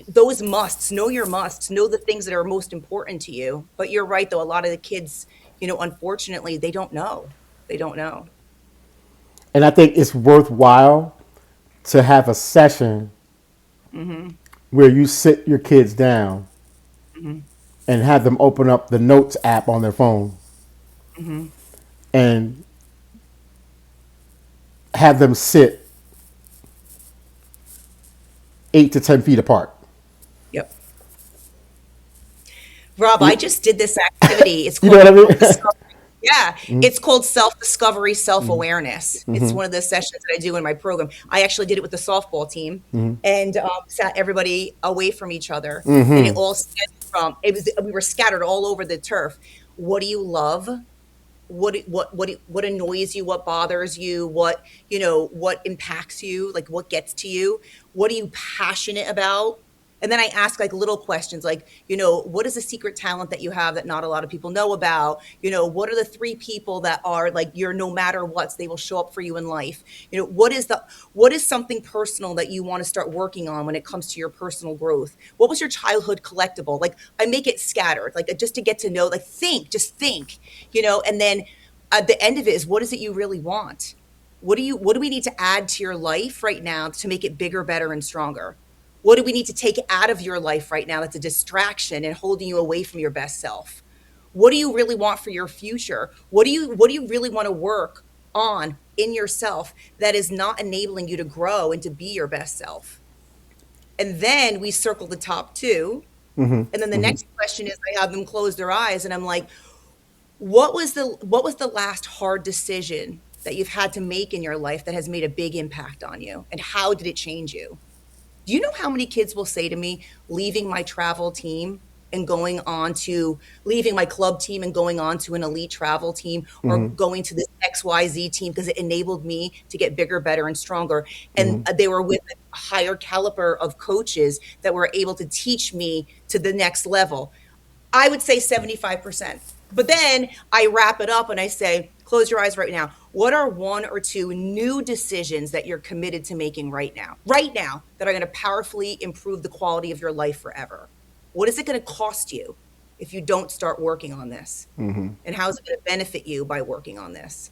those musts, know your musts, know the things that are most important to you. But you're right, though. A lot of the kids, unfortunately, they don't know. They don't know. And I think it's worthwhile to have a session where you sit your kids down and have them open up the notes app on their phone and have them sit 8 to 10 feet apart. Yep. Rob, I just did this activity. It's You called know what I mean? Yeah, it's called self-discovery, self-awareness. It's one of the sessions that I do in my program. I actually did it with the softball team and sat everybody away from each other, and it all stemmed from we were scattered all over the turf. What do you love? What annoys you? What bothers you? What impacts you? Like what gets to you? What are you passionate about? And then I ask like little questions like, what is a secret talent that you have that not a lot of people know about? What are the 3 people that are like your no matter what, they will show up for you in life? What is something personal that you want to start working on when it comes to your personal growth? What was your childhood collectible? Like I make it scattered, like just to get to know, like just think, and then at the end of it is what is it you really want? What do we need to add to your life right now to make it bigger, better, and stronger? What do we need to take out of your life right now that's a distraction and holding you away from your best self? What do you really want for your future? What do you really want to work on in yourself that is not enabling you to grow and to be your best self? And then we circle the top 2. And then the next question is I have them close their eyes and I'm like, what was the last hard decision that you've had to make in your life that has made a big impact on you? And how did it change you? Do you know how many kids will say to me, leaving my travel team and leaving my club team and going on to an elite travel team or going to this XYZ team because it enabled me to get bigger, better, and stronger. And they were with a higher caliber of coaches that were able to teach me to the next level. I would say 75%. But then I wrap it up and I say, close your eyes right now. What are 1 or 2 new decisions that you're committed to making right now, that are going to powerfully improve the quality of your life forever? What is it going to cost you if you don't start working on this? And how is it going to benefit you by working on this?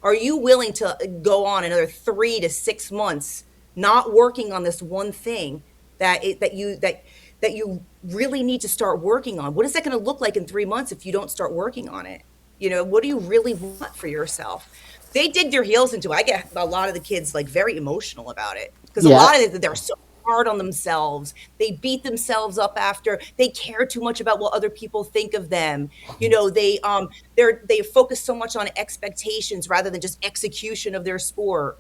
Are you willing to go on another 3 to 6 months not working on this one thing that you really need to start working on? What is that going to look like in 3 months if you don't start working on it? What do you really want for yourself? They dig their heels into it. I get a lot of the kids like very emotional about it because a lot of it, they're so hard on themselves. They beat themselves up after they care too much about what other people think of them. They focus so much on expectations rather than just execution of their sport.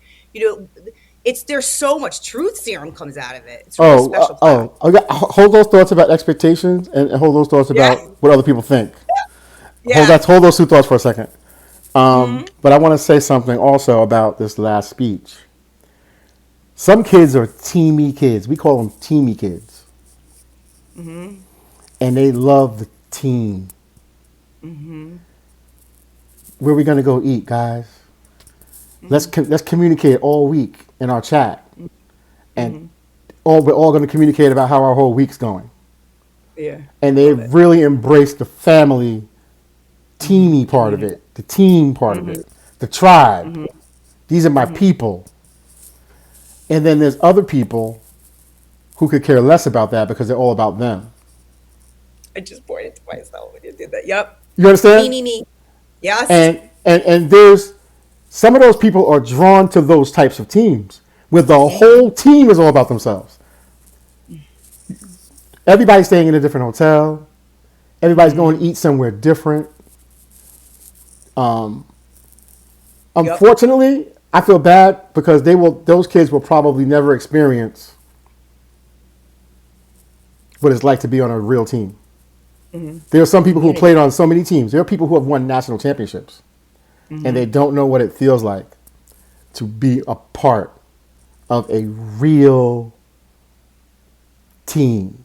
There's so much truth serum comes out of it. It's really special. Hold those thoughts about expectations and hold those thoughts about what other people think. Yeah. Hold those 2 thoughts for a second. But I want to say something also about this last speech. Some kids are teamy kids. We call them teamy kids. And they love the team. Where are we going to go eat, guys? Let's communicate all week in our chat. And we're all going to communicate about how our whole week's going. Yeah. And they really embraced the family teamy part of it, the team part of it, the tribe. These are my people. And then there's other people who could care less about that because they're all about them. I just pointed to myself when you did that. Yep. You understand? Me. Yes. And there's some of those people are drawn to those types of teams where the whole team is all about themselves. Everybody's staying in a different hotel. Everybody's going to eat somewhere different. Unfortunately, I feel bad because those kids will probably never experience what it's like to be on a real team. There are some people who played on so many teams. There are people who have won national championships, and they don't know what it feels like to be a part of a real team.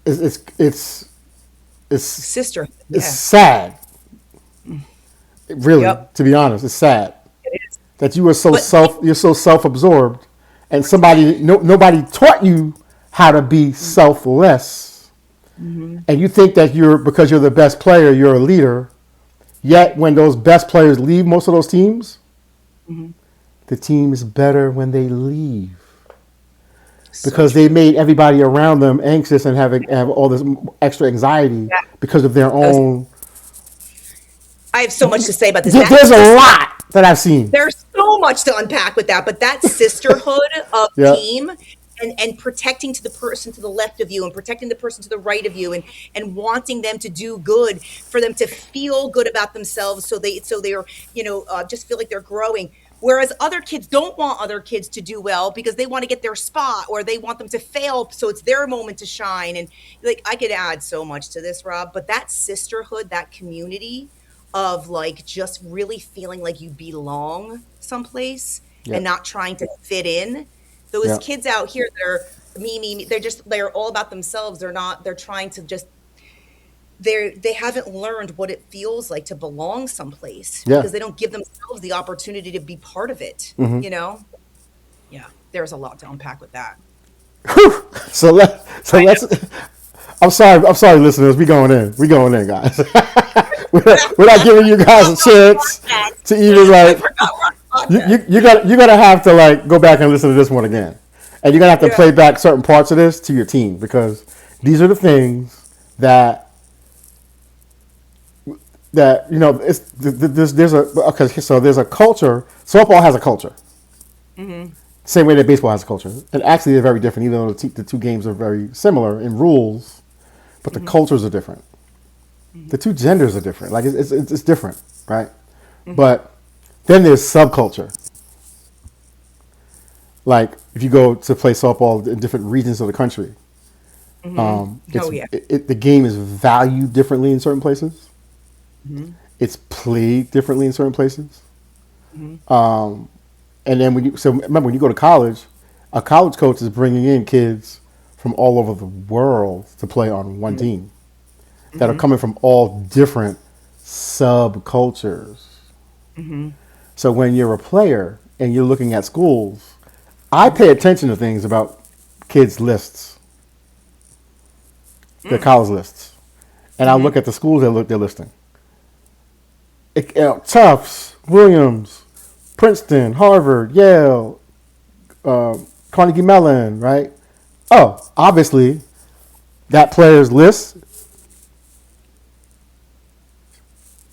It's Sister. it's sad. Really, to be honest, it's sad that you are you're so self-absorbed, and nobody taught you how to be selfless, and you think that because you're the best player, you're a leader. Yet when those best players leave most of those teams, the team is better when they leave. Because they made everybody around them anxious and have all this extra anxiety because of their own. I have so much to say about this. There's a lot that I've seen. There's so much to unpack with that, but that sisterhood of team and protecting to the person to the left of you and protecting the person to the right of you and wanting them to do good, for them to feel good about themselves, so they're just feel like they're growing. Whereas other kids don't want other kids to do well because they want to get their spot, or they want them to fail so it's their moment to shine. And like, I could add so much to this, Rob, but that sisterhood, that community of like just really feeling like you belong someplace and not trying to fit in. Those kids out here that are me, they're all about themselves. They're trying to just, they haven't learned what it feels like to belong someplace because they don't give themselves the opportunity to be part of it. Yeah, there's a lot to unpack with that. So let's. I'm sorry, listeners. We going in, guys. we're not giving you guys a chance to even like. You're gonna have to like go back and listen to this one again, and you're gonna have to play back certain parts of this to your team, because these are the things that there's a culture. Softball has a culture. Same way that baseball has a culture, and actually they're very different. Even though the two games are very similar in rules, but the cultures are different. The two genders are different. Like it's different, right? But then there's subculture. Like if you go to play softball in different regions of the country, the game is valued differently in certain places. It's played differently in certain places. And then remember when you go to college, a college coach is bringing in kids from all over the world to play on one team that are coming from all different subcultures. So when you're a player and you're looking at schools, I pay attention to things about kids' lists, their college lists, and I look at the schools they're listing. Tufts, Williams, Princeton, Harvard, Yale, Carnegie Mellon, right? Oh, obviously, that player's list,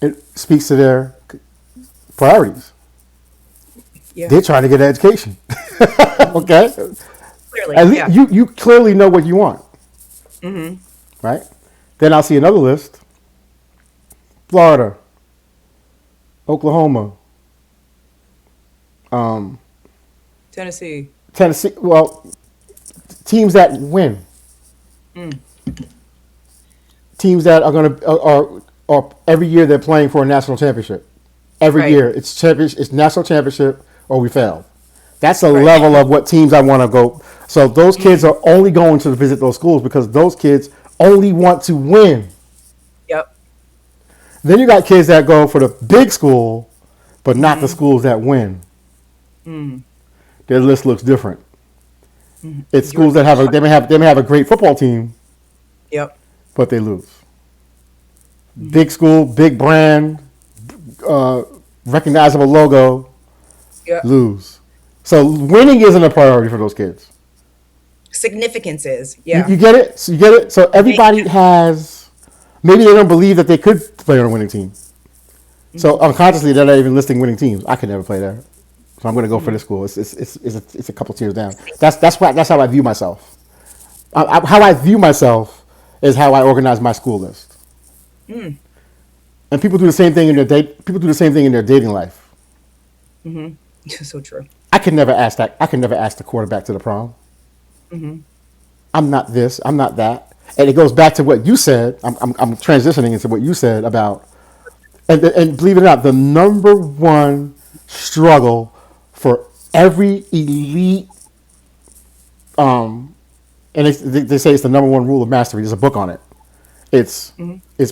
it speaks to their priorities. They're trying to get an education. Okay? Clearly, at least you clearly know what you want. Right? Then I'll see another list. Florida, Oklahoma, Tennessee. Well, teams that win. Teams that are going to are every year they're playing for a national championship. Every year it's national championship or we fail. That's the level of what teams I want to go. So those kids are only going to visit those schools because those kids only want to win. Yep. Then you got kids that go for the big school, but not the schools that win. Their list looks different. It's schools that they may have a great football team. Yep. But they lose. Big school, big brand, recognizable logo, lose. So winning isn't a priority for those kids. Significance is, You get it? So you get it? So everybody has, maybe they don't believe that they could play on a winning team. So unconsciously, they're not even listing winning teams. I could never play there. so I'm going to go for this school. It's a couple tiers down. That's how I view myself. How I view myself is how I organize my school list. And people do the same thing in their People do the same thing in their dating life. So true. I can never ask that. I can never ask the quarterback to the prom. I'm not this. I'm not that. And it goes back to what you said. I'm transitioning into what you said about, and believe it or not, the number one struggle for every elite, and they say it's the number one rule of mastery. There's a book on it. It's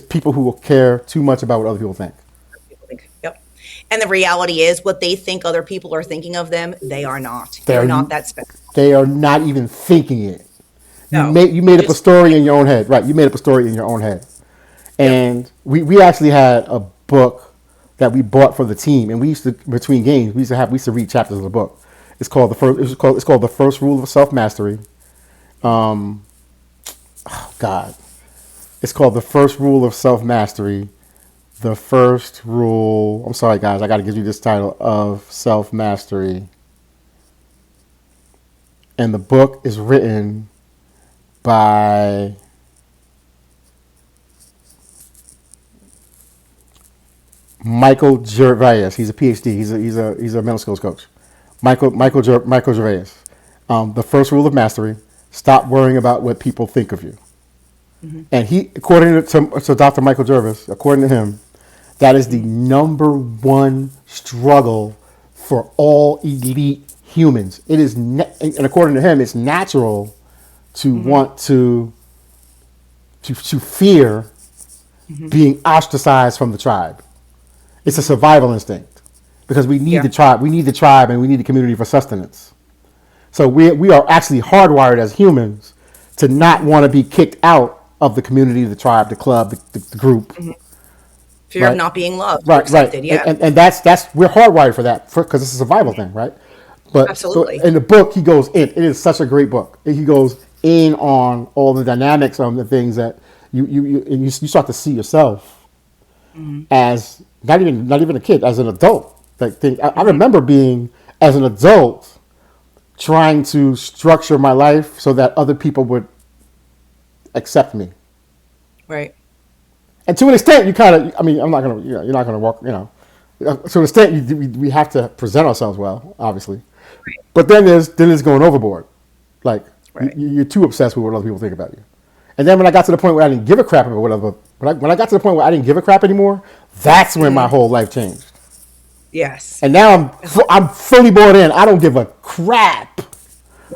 people who will care too much about what other people think. People think, yep. And the reality is, what they think other people are thinking of them, they are not. They're not that special. They are not even thinking it. No. You made up a story in your own head, right? You made up a story in your own head. And we actually had a book that we bought for the team, and we used to, between games, we used to read chapters of the book. It's called the first rule of self mastery. Oh God, it's called the first rule of self mastery. The first rule. I'm sorry, guys, I got to give you this title of self mastery. And the book is written by Michael Gervais. He's a PhD. He's a mental skills coach. Michael Gervais. The first rule of mastery: stop worrying about what people think of you. And he, according to Dr. Michael Gervais, according to him, that is the number one struggle for all elite humans. It is, and according to him, it's natural to want to fear being ostracized from the tribe. It's a survival instinct because we need the tribe. We need the tribe, and we need the community for sustenance. So we are actually hardwired as humans to not want to be kicked out of the community, the tribe, the club, the group. Fear of not being loved, right, or accepted. Yeah, and that's we're hardwired for that because it's a survival thing, right? But absolutely. So in the book, he goes in. It is such a great book. He goes in on all the dynamics of the things that you start to see yourself as not even a kid, as an adult. I remember being, as an adult, trying to structure my life so that other people would accept me. Right. And to an extent, you kind of, I'm not going to, you're not going to walk, to an extent, we have to present ourselves well, obviously. Right. But then there's going overboard. Like, right. you're too obsessed with what other people think about you. And then when I got to the point where I didn't give a crap about whatever, when I got to the point where I didn't give a crap anymore, that's when my whole life changed. Yes. And now I'm fully bought in. I don't give a crap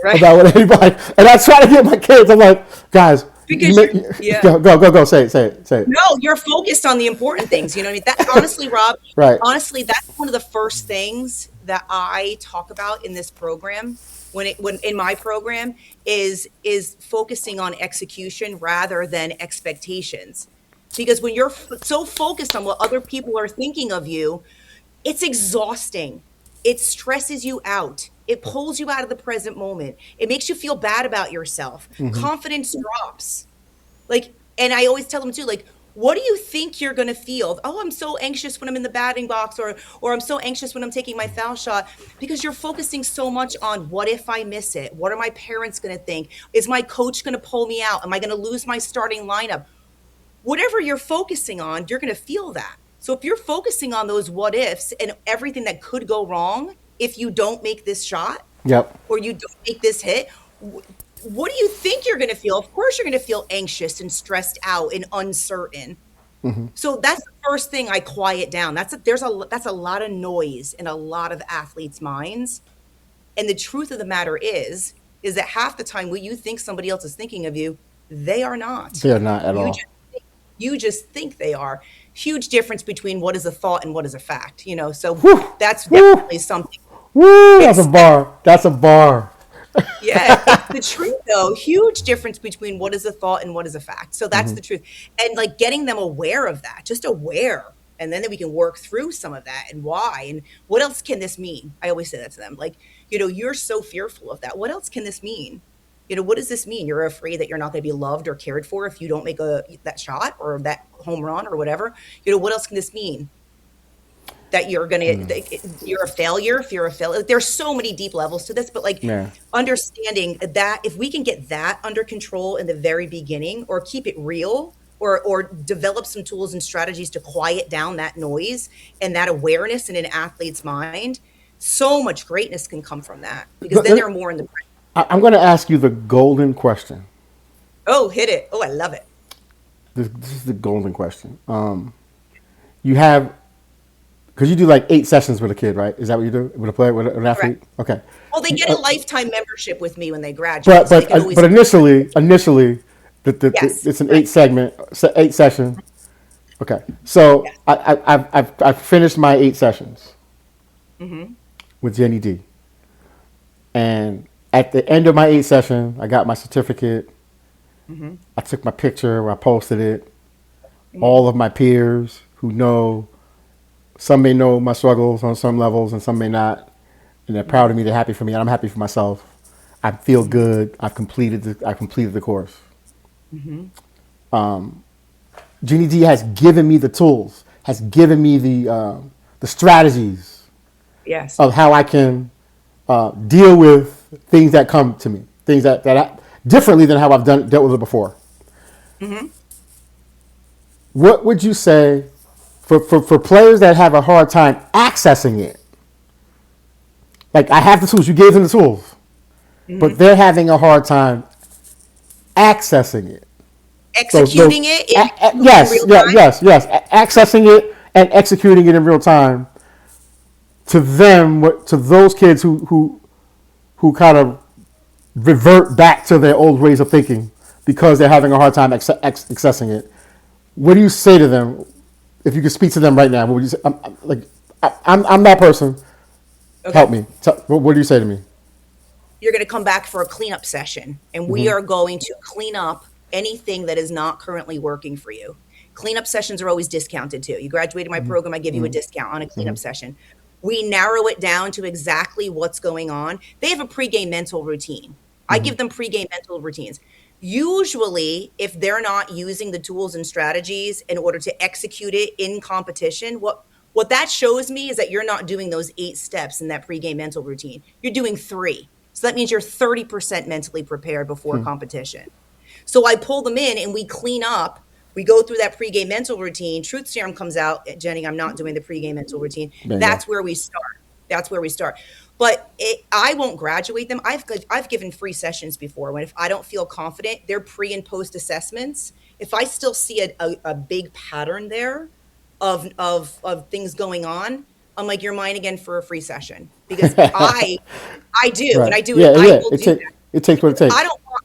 about what anybody. And I try to get my kids. I'm like, guys, because go, say it. No, you're focused on the important things. You know what I mean? That, honestly, Rob. Right. Honestly, that's one of the first things that I talk about in this program. When in my program is focusing on execution rather than expectations, because when you're so focused on what other people are thinking of you, it's exhausting. It stresses you out. It pulls you out of the present moment. It makes you feel bad about yourself. Confidence drops. And I always tell them too, what do you think you're going to feel? Oh, I'm so anxious when I'm in the batting box, or I'm so anxious when I'm taking my foul shot, because you're focusing so much on what if I miss it? What are my parents going to think? Is my coach going to pull me out? Am I going to lose my starting lineup? Whatever you're focusing on, you're going to feel that. So if you're focusing on those what ifs and everything that could go wrong if you don't make this shot, or you don't make this hit, what do you think you're going to feel? Of course, you're going to feel anxious and stressed out and uncertain. So that's the first thing I quiet down. That's a lot of noise in a lot of athletes' minds. And the truth of the matter is that half the time what you think somebody else is thinking of you, they are not. They are not at all. You just think they are. Huge difference between what is a thought and what is a fact. So that's definitely something. Woo! That's a bar. That's a bar. Yeah, it's the truth though. Huge difference between what is a thought and what is a fact. So that's the truth. And getting them aware of that, just aware. And then we can work through some of that and why and what else can this mean? I always say that to them. You're so fearful of that. What else can this mean? What does this mean? You're afraid that you're not going to be loved or cared for if you don't make that shot or that home run or whatever. What else can this mean? that you're a failure if you're a failure. There's so many deep levels to this, but like understanding that if we can get that under control in the very beginning, or keep it real, or develop some tools and strategies to quiet down that noise and that awareness in an athlete's mind, so much greatness can come from that, because then they're more in the present. I'm going to ask you the golden question. Oh, hit it. Oh, I love it. This is the golden question. You have, because you do like 8 sessions with a kid, right? Is that what you do with a player, with an athlete? Correct. Okay. Well, they get a lifetime membership with me when they graduate. But so they can always initially, Yes, it's an 8 session. Okay. So I've finished my 8 sessions with Jenny D. And at the end of my 8 session, I got my certificate. I took my picture, I posted it. All of my peers who know, some may know my struggles on some levels and some may not, and they're proud of me, they're happy for me, and I'm happy for myself. I feel good. I've completed the course. Jeannie D has given me the tools, has given me the strategies Yes. of how I can deal with things that come to me, things that differently than how I've dealt with it before. What would you say for players that have a hard time accessing it? Like, I have the tools, you gave them the tools, but they're having a hard time accessing it. Executing it in yes, real time? yes. Accessing it and executing it in real time. To them, to those kids who kind of revert back to their old ways of thinking because they're having a hard time accessing it. What do you say to them? If you could speak to them right now, what would you say? I'm that person. Okay. Help me. What do you say to me? You're going to come back for a cleanup session, and we are going to clean up anything that is not currently working for you. Cleanup sessions are always discounted too. You graduated my program, I give you a discount on a cleanup session. We narrow it down to exactly what's going on. They have a pregame mental routine. I give them pregame mental routines. Usually, if they're not using the tools and strategies in order to execute it in competition, what that shows me is that you're not doing those 8 steps in that pregame mental routine. You're doing 3. So that means you're 30% mentally prepared before competition. So I pull them in and we clean up. We go through that pregame mental routine. Truth serum comes out. Jenny, I'm not doing the pregame mental routine. That's where we start. But I won't graduate them. I've given free sessions before when if I don't feel confident, they're pre and post assessments. If I still see a big pattern there of things going on, I'm like, you're mine again for a free session, because I do, right. and I do yeah, it. Yeah. I will do that. It takes what it takes. I don't want.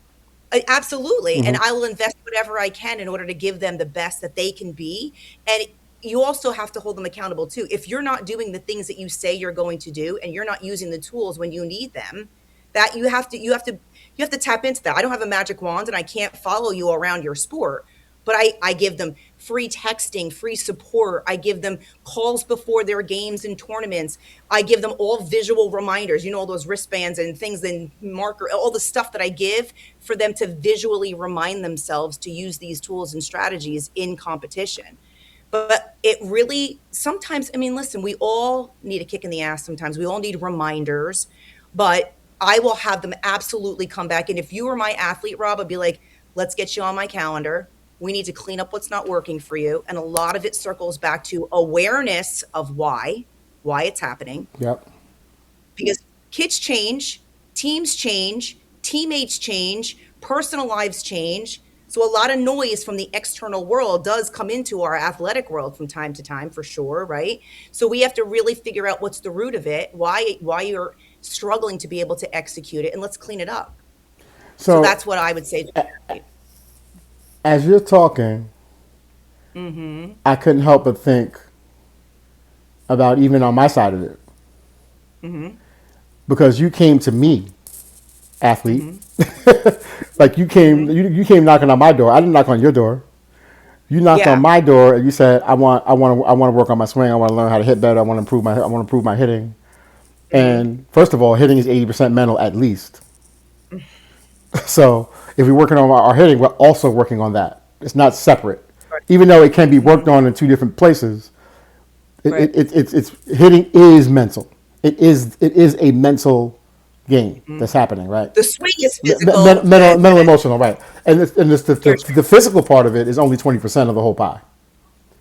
Absolutely. And I will invest whatever I can in order to give them the best that they can be. And you also have to hold them accountable too. If you're not doing the things that you say you're going to do, and you're not using the tools when you need them, that you have to tap into that. I don't have a magic wand and I can't follow you around your sport, but I give them free texting, free support. I give them calls before their games and tournaments. I give them all visual reminders, all those wristbands and things and marker, all the stuff that I give for them to visually remind themselves to use these tools and strategies in competition. But it really, sometimes, listen, we all need a kick in the ass sometimes. We all need reminders, but I will have them absolutely come back. And if you were my athlete, Rob, I'd be like, let's get you on my calendar. We need to clean up what's not working for you. And a lot of it circles back to awareness of why it's happening. Yep. Because kids change, teams change, teammates change, personal lives change. So a lot of noise from the external world does come into our athletic world from time to time, for sure, right? So we have to really figure out what's the root of it, why you're struggling to be able to execute it, and let's clean it up. So that's what I would say to you. As you're talking, I couldn't help but think about even on my side of it. Because you came to me, athlete. Like you came knocking on my door. I didn't knock on your door. You knocked on my door and you said, I want to work on my swing. I want to learn how to hit better. I want to improve my hitting. And first of all, hitting is 80% mental at least. So if we're working on our hitting, we're also working on that. It's not separate. Even though it can be worked on in 2 different places, Right. It's hitting is mental. It is a mental game that's happening, right? The swing is physical. Mental, emotional, right? And You're the physical part of it is only 20% of the whole pie.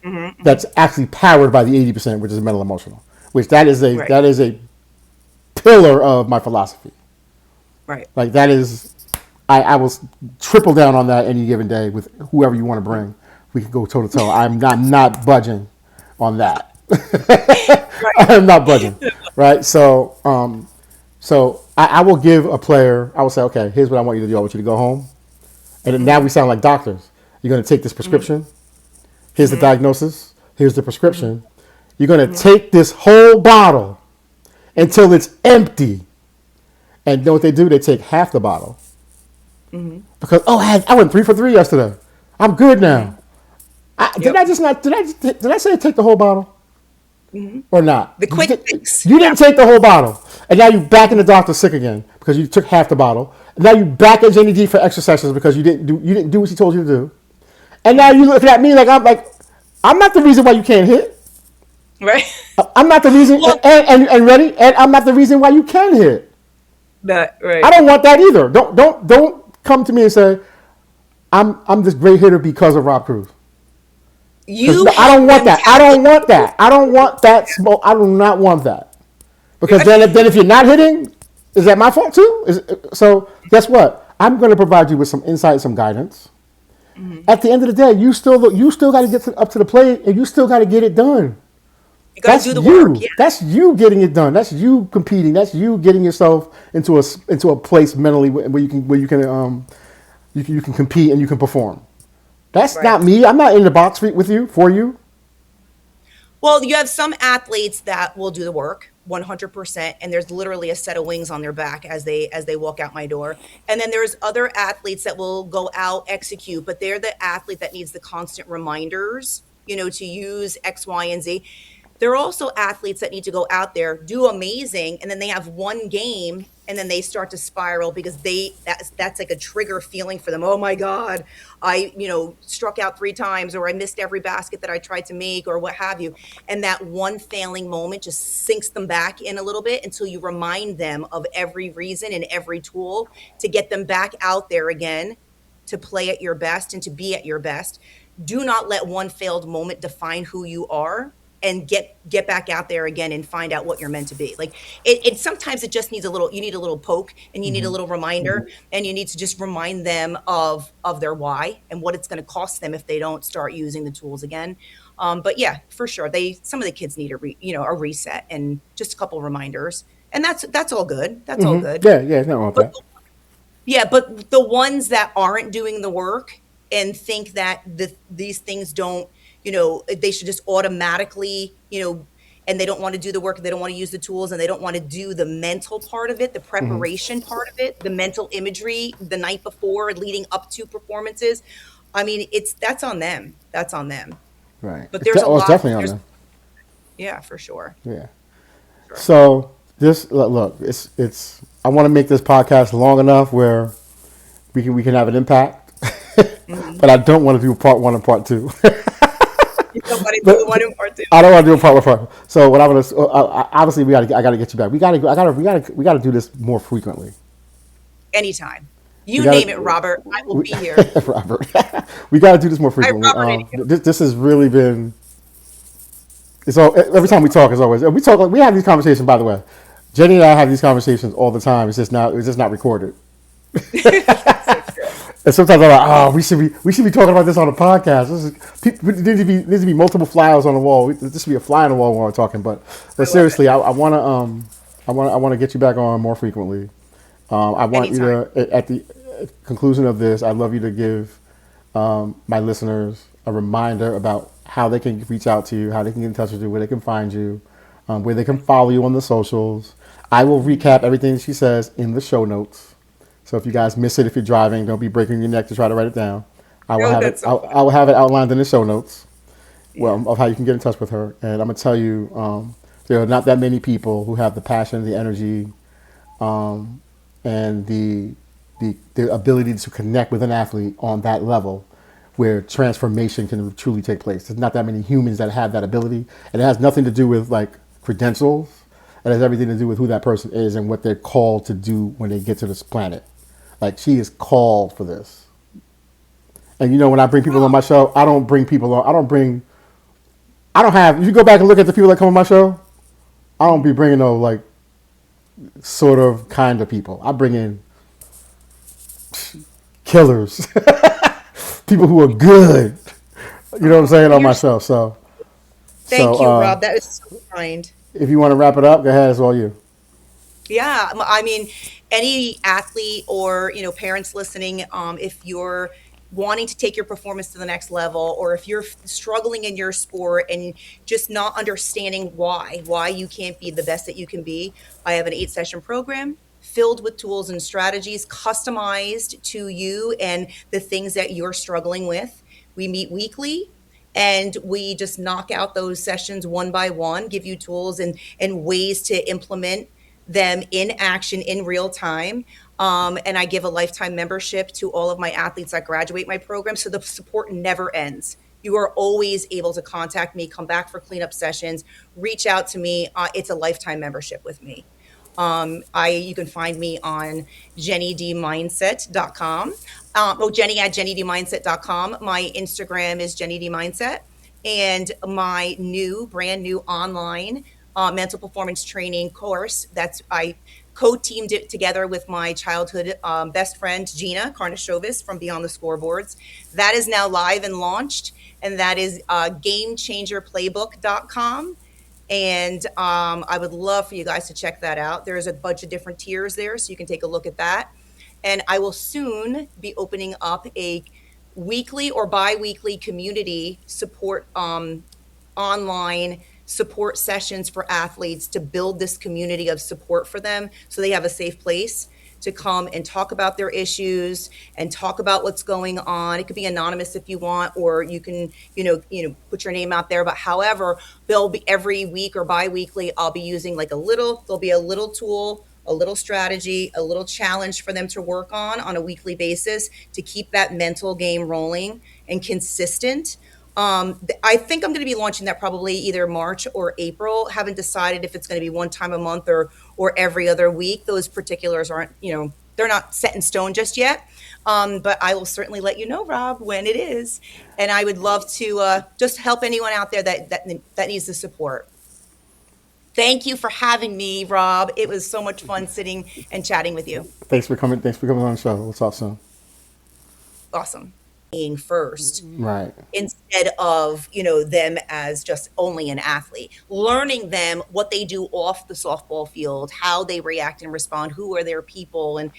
Mm-hmm. That's actually powered by the 80%, which is mental emotional. Which Right. that is a pillar of my philosophy. Right. Like that is, I will triple down on that any given day with whoever you want to bring. We can go toe to toe. I'm not budging on that. Right. I'm not budging, right? So I will give a player. I will say, okay, here's what I want you to do. I want you to go home, and then now we sound like doctors. You're going to take this prescription. Here's the diagnosis. Here's the prescription. You're going to take this whole bottle until it's empty. And you know what they do? They take half the bottle. Because, I went 3 for 3 yesterday. I'm good now. Did I say take the whole bottle? Or not? The quick fix. You didn't take the whole bottle. And now you're back in the doctor sick again because you took half the bottle. And now you're back at Jenny D for extra sessions because you didn't do what she told you to do. And now you looking at me like I'm not the reason why you can't hit. Right. I'm not the reason. Well, and ready. And I'm not the reason why you can hit. that right. I don't want that either. Don't come to me and say I'm this great hitter because of Rob Cruz. I don't want that. I don't want that. I don't want that smoke. I do not want that. Because then if you're not hitting, is that my fault too? So guess what? I'm going to provide you with some insight, some guidance. At the end of the day, you still got to get up to the plate, and you still got to get it done. You got to do the work. Yeah. That's you getting it done. That's you competing. That's you getting yourself into a place mentally where you can compete and you can perform. That's not me. I'm not in the box with you for you. Well, you have some athletes that will do the work 100%, and there's literally a set of wings on their back as they walk out my door. And then there's other athletes that will go out, execute, but they're the athlete that needs the constant reminders, to use X, Y, and Z. There are also athletes that need to go out there, do amazing, and then they have one game, and then they start to spiral because that's like a trigger feeling for them. Oh my God, I struck out 3 times, or I missed every basket that I tried to make, or what have you. And that one failing moment just sinks them back in a little bit until you remind them of every reason and every tool to get them back out there again, to play at your best and to be at your best. Do not let one failed moment define who you are. And get back out there again and find out what you're meant to be. Like it sometimes it just needs you need a little poke, and you need a little reminder, and you need to just remind them of their why and what it's going to cost them if they don't start using the tools again. But yeah, for sure, some of the kids need a reset and just a couple reminders, and that's all good. That's all good. Yeah, nothing wrong with that. Yeah, but the ones that aren't doing the work and think that these things don't, they should just automatically, and they don't want to do the work, they don't want to use the tools, and they don't want to do the mental part of it, the preparation part of it, the mental imagery the night before leading up to performances. I mean, that's on them. That's on them. Right. But there's it's definitely on them. Yeah, for sure. Yeah. Sure. So this look, it's. I want to make this podcast long enough where we can have an impact, but I don't want to do part 1 and part 2. You don't want to do one and part 2. I don't want to do a part 1. So what I'm gonna obviously I got to get you back. We got to do this more frequently. Anytime. You name it, Robert. I will be here. Robert, we got to do this more frequently. This has really been. It's all every time we talk. As always, we have these conversations. By the way, Jenny and I have these conversations all the time. It's just not recorded. And sometimes I'm like, we should be talking about this on a podcast. There needs to be multiple flyers on the wall. This should be a fly on the wall when we're talking. But seriously, I want to get you back on more frequently. I want you to, at the conclusion of this, I'd love you to give my listeners a reminder about how they can reach out to you, how they can get in touch with you, where they can find you, where they can follow you on the socials. I will recap everything she says in the show notes. So if you guys miss it, if you're driving, don't be breaking your neck to try to write it down. I will have it outlined in the show notes. Well, of how you can get in touch with her. And I'm gonna tell you, there are not that many people who have the passion, the energy, and the ability to connect with an athlete on that level where transformation can truly take place. There's not that many humans that have that ability, and it has nothing to do with like credentials. It has everything to do with who that person is and what they're called to do when they get to this planet. Like, she is called for this. And you know, when I bring people on my show, I don't bring people on. I don't have. If you go back and look at the people that come on my show, I don't be bringing no like sort of kind of people. I bring in killers, people who are good. You know what I'm saying on my show. Thank you, Rob. That is so kind. If you want to wrap it up, go ahead. It's all you. Yeah, I mean, any athlete or parents listening, if you're wanting to take your performance to the next level, or if you're struggling in your sport and just not understanding why you can't be the best that you can be, I have an 8-session program filled with tools and strategies customized to you and the things that you're struggling with. We meet weekly. And we just knock out those sessions one by one, give you tools and ways to implement them in action in real time. And I give a lifetime membership to all of my athletes that graduate my program. So the support never ends. You are always able to contact me, come back for cleanup sessions, reach out to me. It's a lifetime membership with me. You can find me on jennydmindset.com. Jenny at jennydmindset.com. My Instagram is jennydmindset. And my brand new online mental performance training course I co-teamed it together with my childhood best friend, Gina Carnishovis from Beyond the Scoreboards. That is now live and launched. And that is GameChangerPlaybook.com. And I would love for you guys to check that out. There's a bunch of different tiers there, so you can take a look at that. And I will soon be opening up a weekly or bi-weekly community support online support sessions for athletes to build this community of support for them so they have a safe place to come and talk about their issues and talk about what's going on. It could be anonymous if you want, or you can, put your name out there. But however, there'll be every week or bi-weekly, I'll be using there'll be a little tool, a little strategy, a little challenge for them to work on a weekly basis to keep that mental game rolling and consistent. I think I'm going to be launching that probably either March or April. Haven't decided if it's going to be one time a month or every other week. Those particulars aren't, they're not set in stone just yet. But I will certainly let you know, Rob, when it is. And I would love to just help anyone out there that needs the support. Thank you for having me, Rob. It was so much fun sitting and chatting with you. Thanks for coming on the show. We'll talk soon. Awesome. Being first, right? Instead of them as just only an athlete, learning them what they do off the softball field, how they react and respond, who are their people, and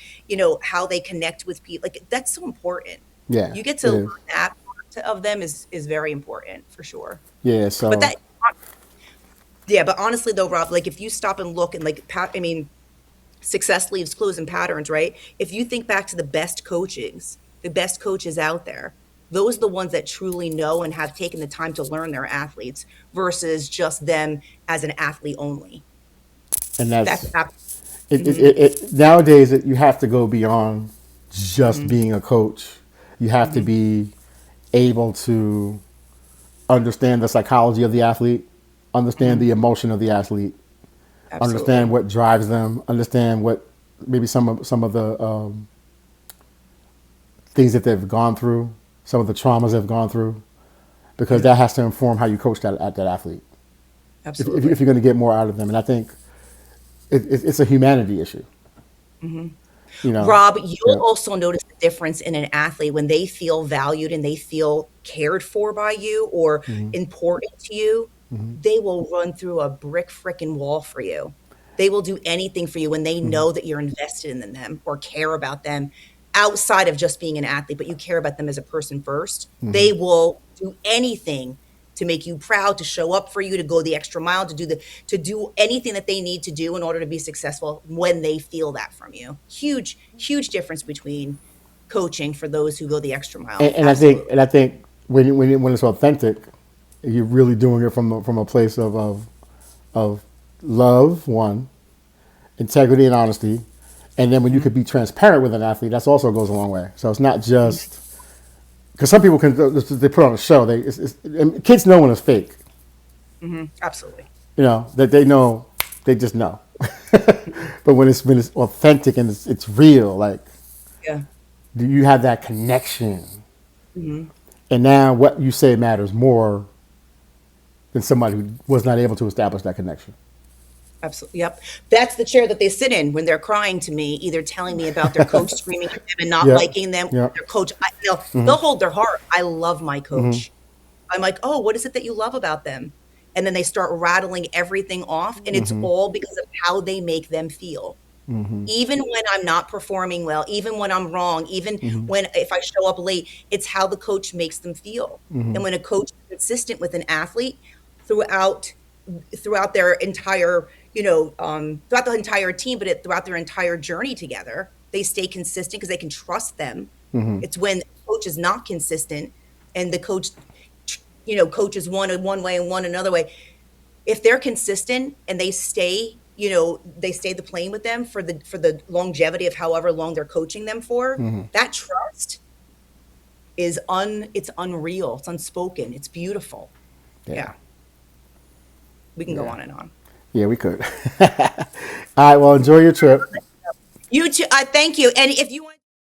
how they connect with people. Like, that's so important. Yeah, you get to learn that part of them is very important for sure. Yeah. So, but honestly though, Rob, like if you stop and look and success leaves clues and patterns, right? If you think back to the best coaches out there, those are the ones that truly know and have taken the time to learn their athletes versus just them as an athlete only. And nowadays you have to go beyond just being a coach. You have to be able to understand the psychology of the athlete, understand the emotion of the athlete, understand what drives them, understand what maybe some of the things that they've gone through, some of the traumas they've gone through, because that has to inform how you coach that athlete. Absolutely. If you're going to get more out of them. And I think it's a humanity issue. Mm-hmm. Rob, you'll also notice the difference in an athlete when they feel valued and they feel cared for by you or important to you. They will run through a brick frickin' wall for you. They will do anything for you when they know that you're invested in them or care about them. Outside of just being an athlete, but you care about them as a person first, they will do anything to make you proud, to show up for you, to go the extra mile, to do anything that they need to do in order to be successful when they feel that from you. Huge, huge difference between coaching for those who go the extra mile. And I think when it's authentic, you're really doing it from a place of love, one, integrity and honesty. And then when you could be transparent with an athlete, that also goes a long way. So it's not just Because some people can, they put on a show. And kids know when it's fake. Absolutely. You know, that they know, they just know. But when it's authentic and it's real, like, Yeah. do you have that connection? And now what you say matters more than somebody who was not able to establish that connection. Absolutely. Yep. That's the chair that they sit in when they're crying to me, either telling me about their coach screaming at them and not Yep. liking them. Yep. Their coach, they'll hold their heart. I love my coach. I'm like, oh, what is it that you love about them? And then they start rattling everything off, and it's all because of how they make them feel. Even when I'm not performing well, even when I'm wrong, even when if I show up late, it's how the coach makes them feel. And when a coach is consistent with an athlete throughout their entire, throughout the entire team, but throughout their entire journey together, they stay consistent because they can trust them. It's when the coach is not consistent and the coach, coaches one way and one another way. If they're consistent and they stay, they stay the plane with them for the longevity of however long they're coaching them for, that trust is it's unreal. It's unspoken. It's beautiful. Yeah. We can go on and on. Yeah, we could. All right, well, enjoy your trip. You too. Thank you. And if you want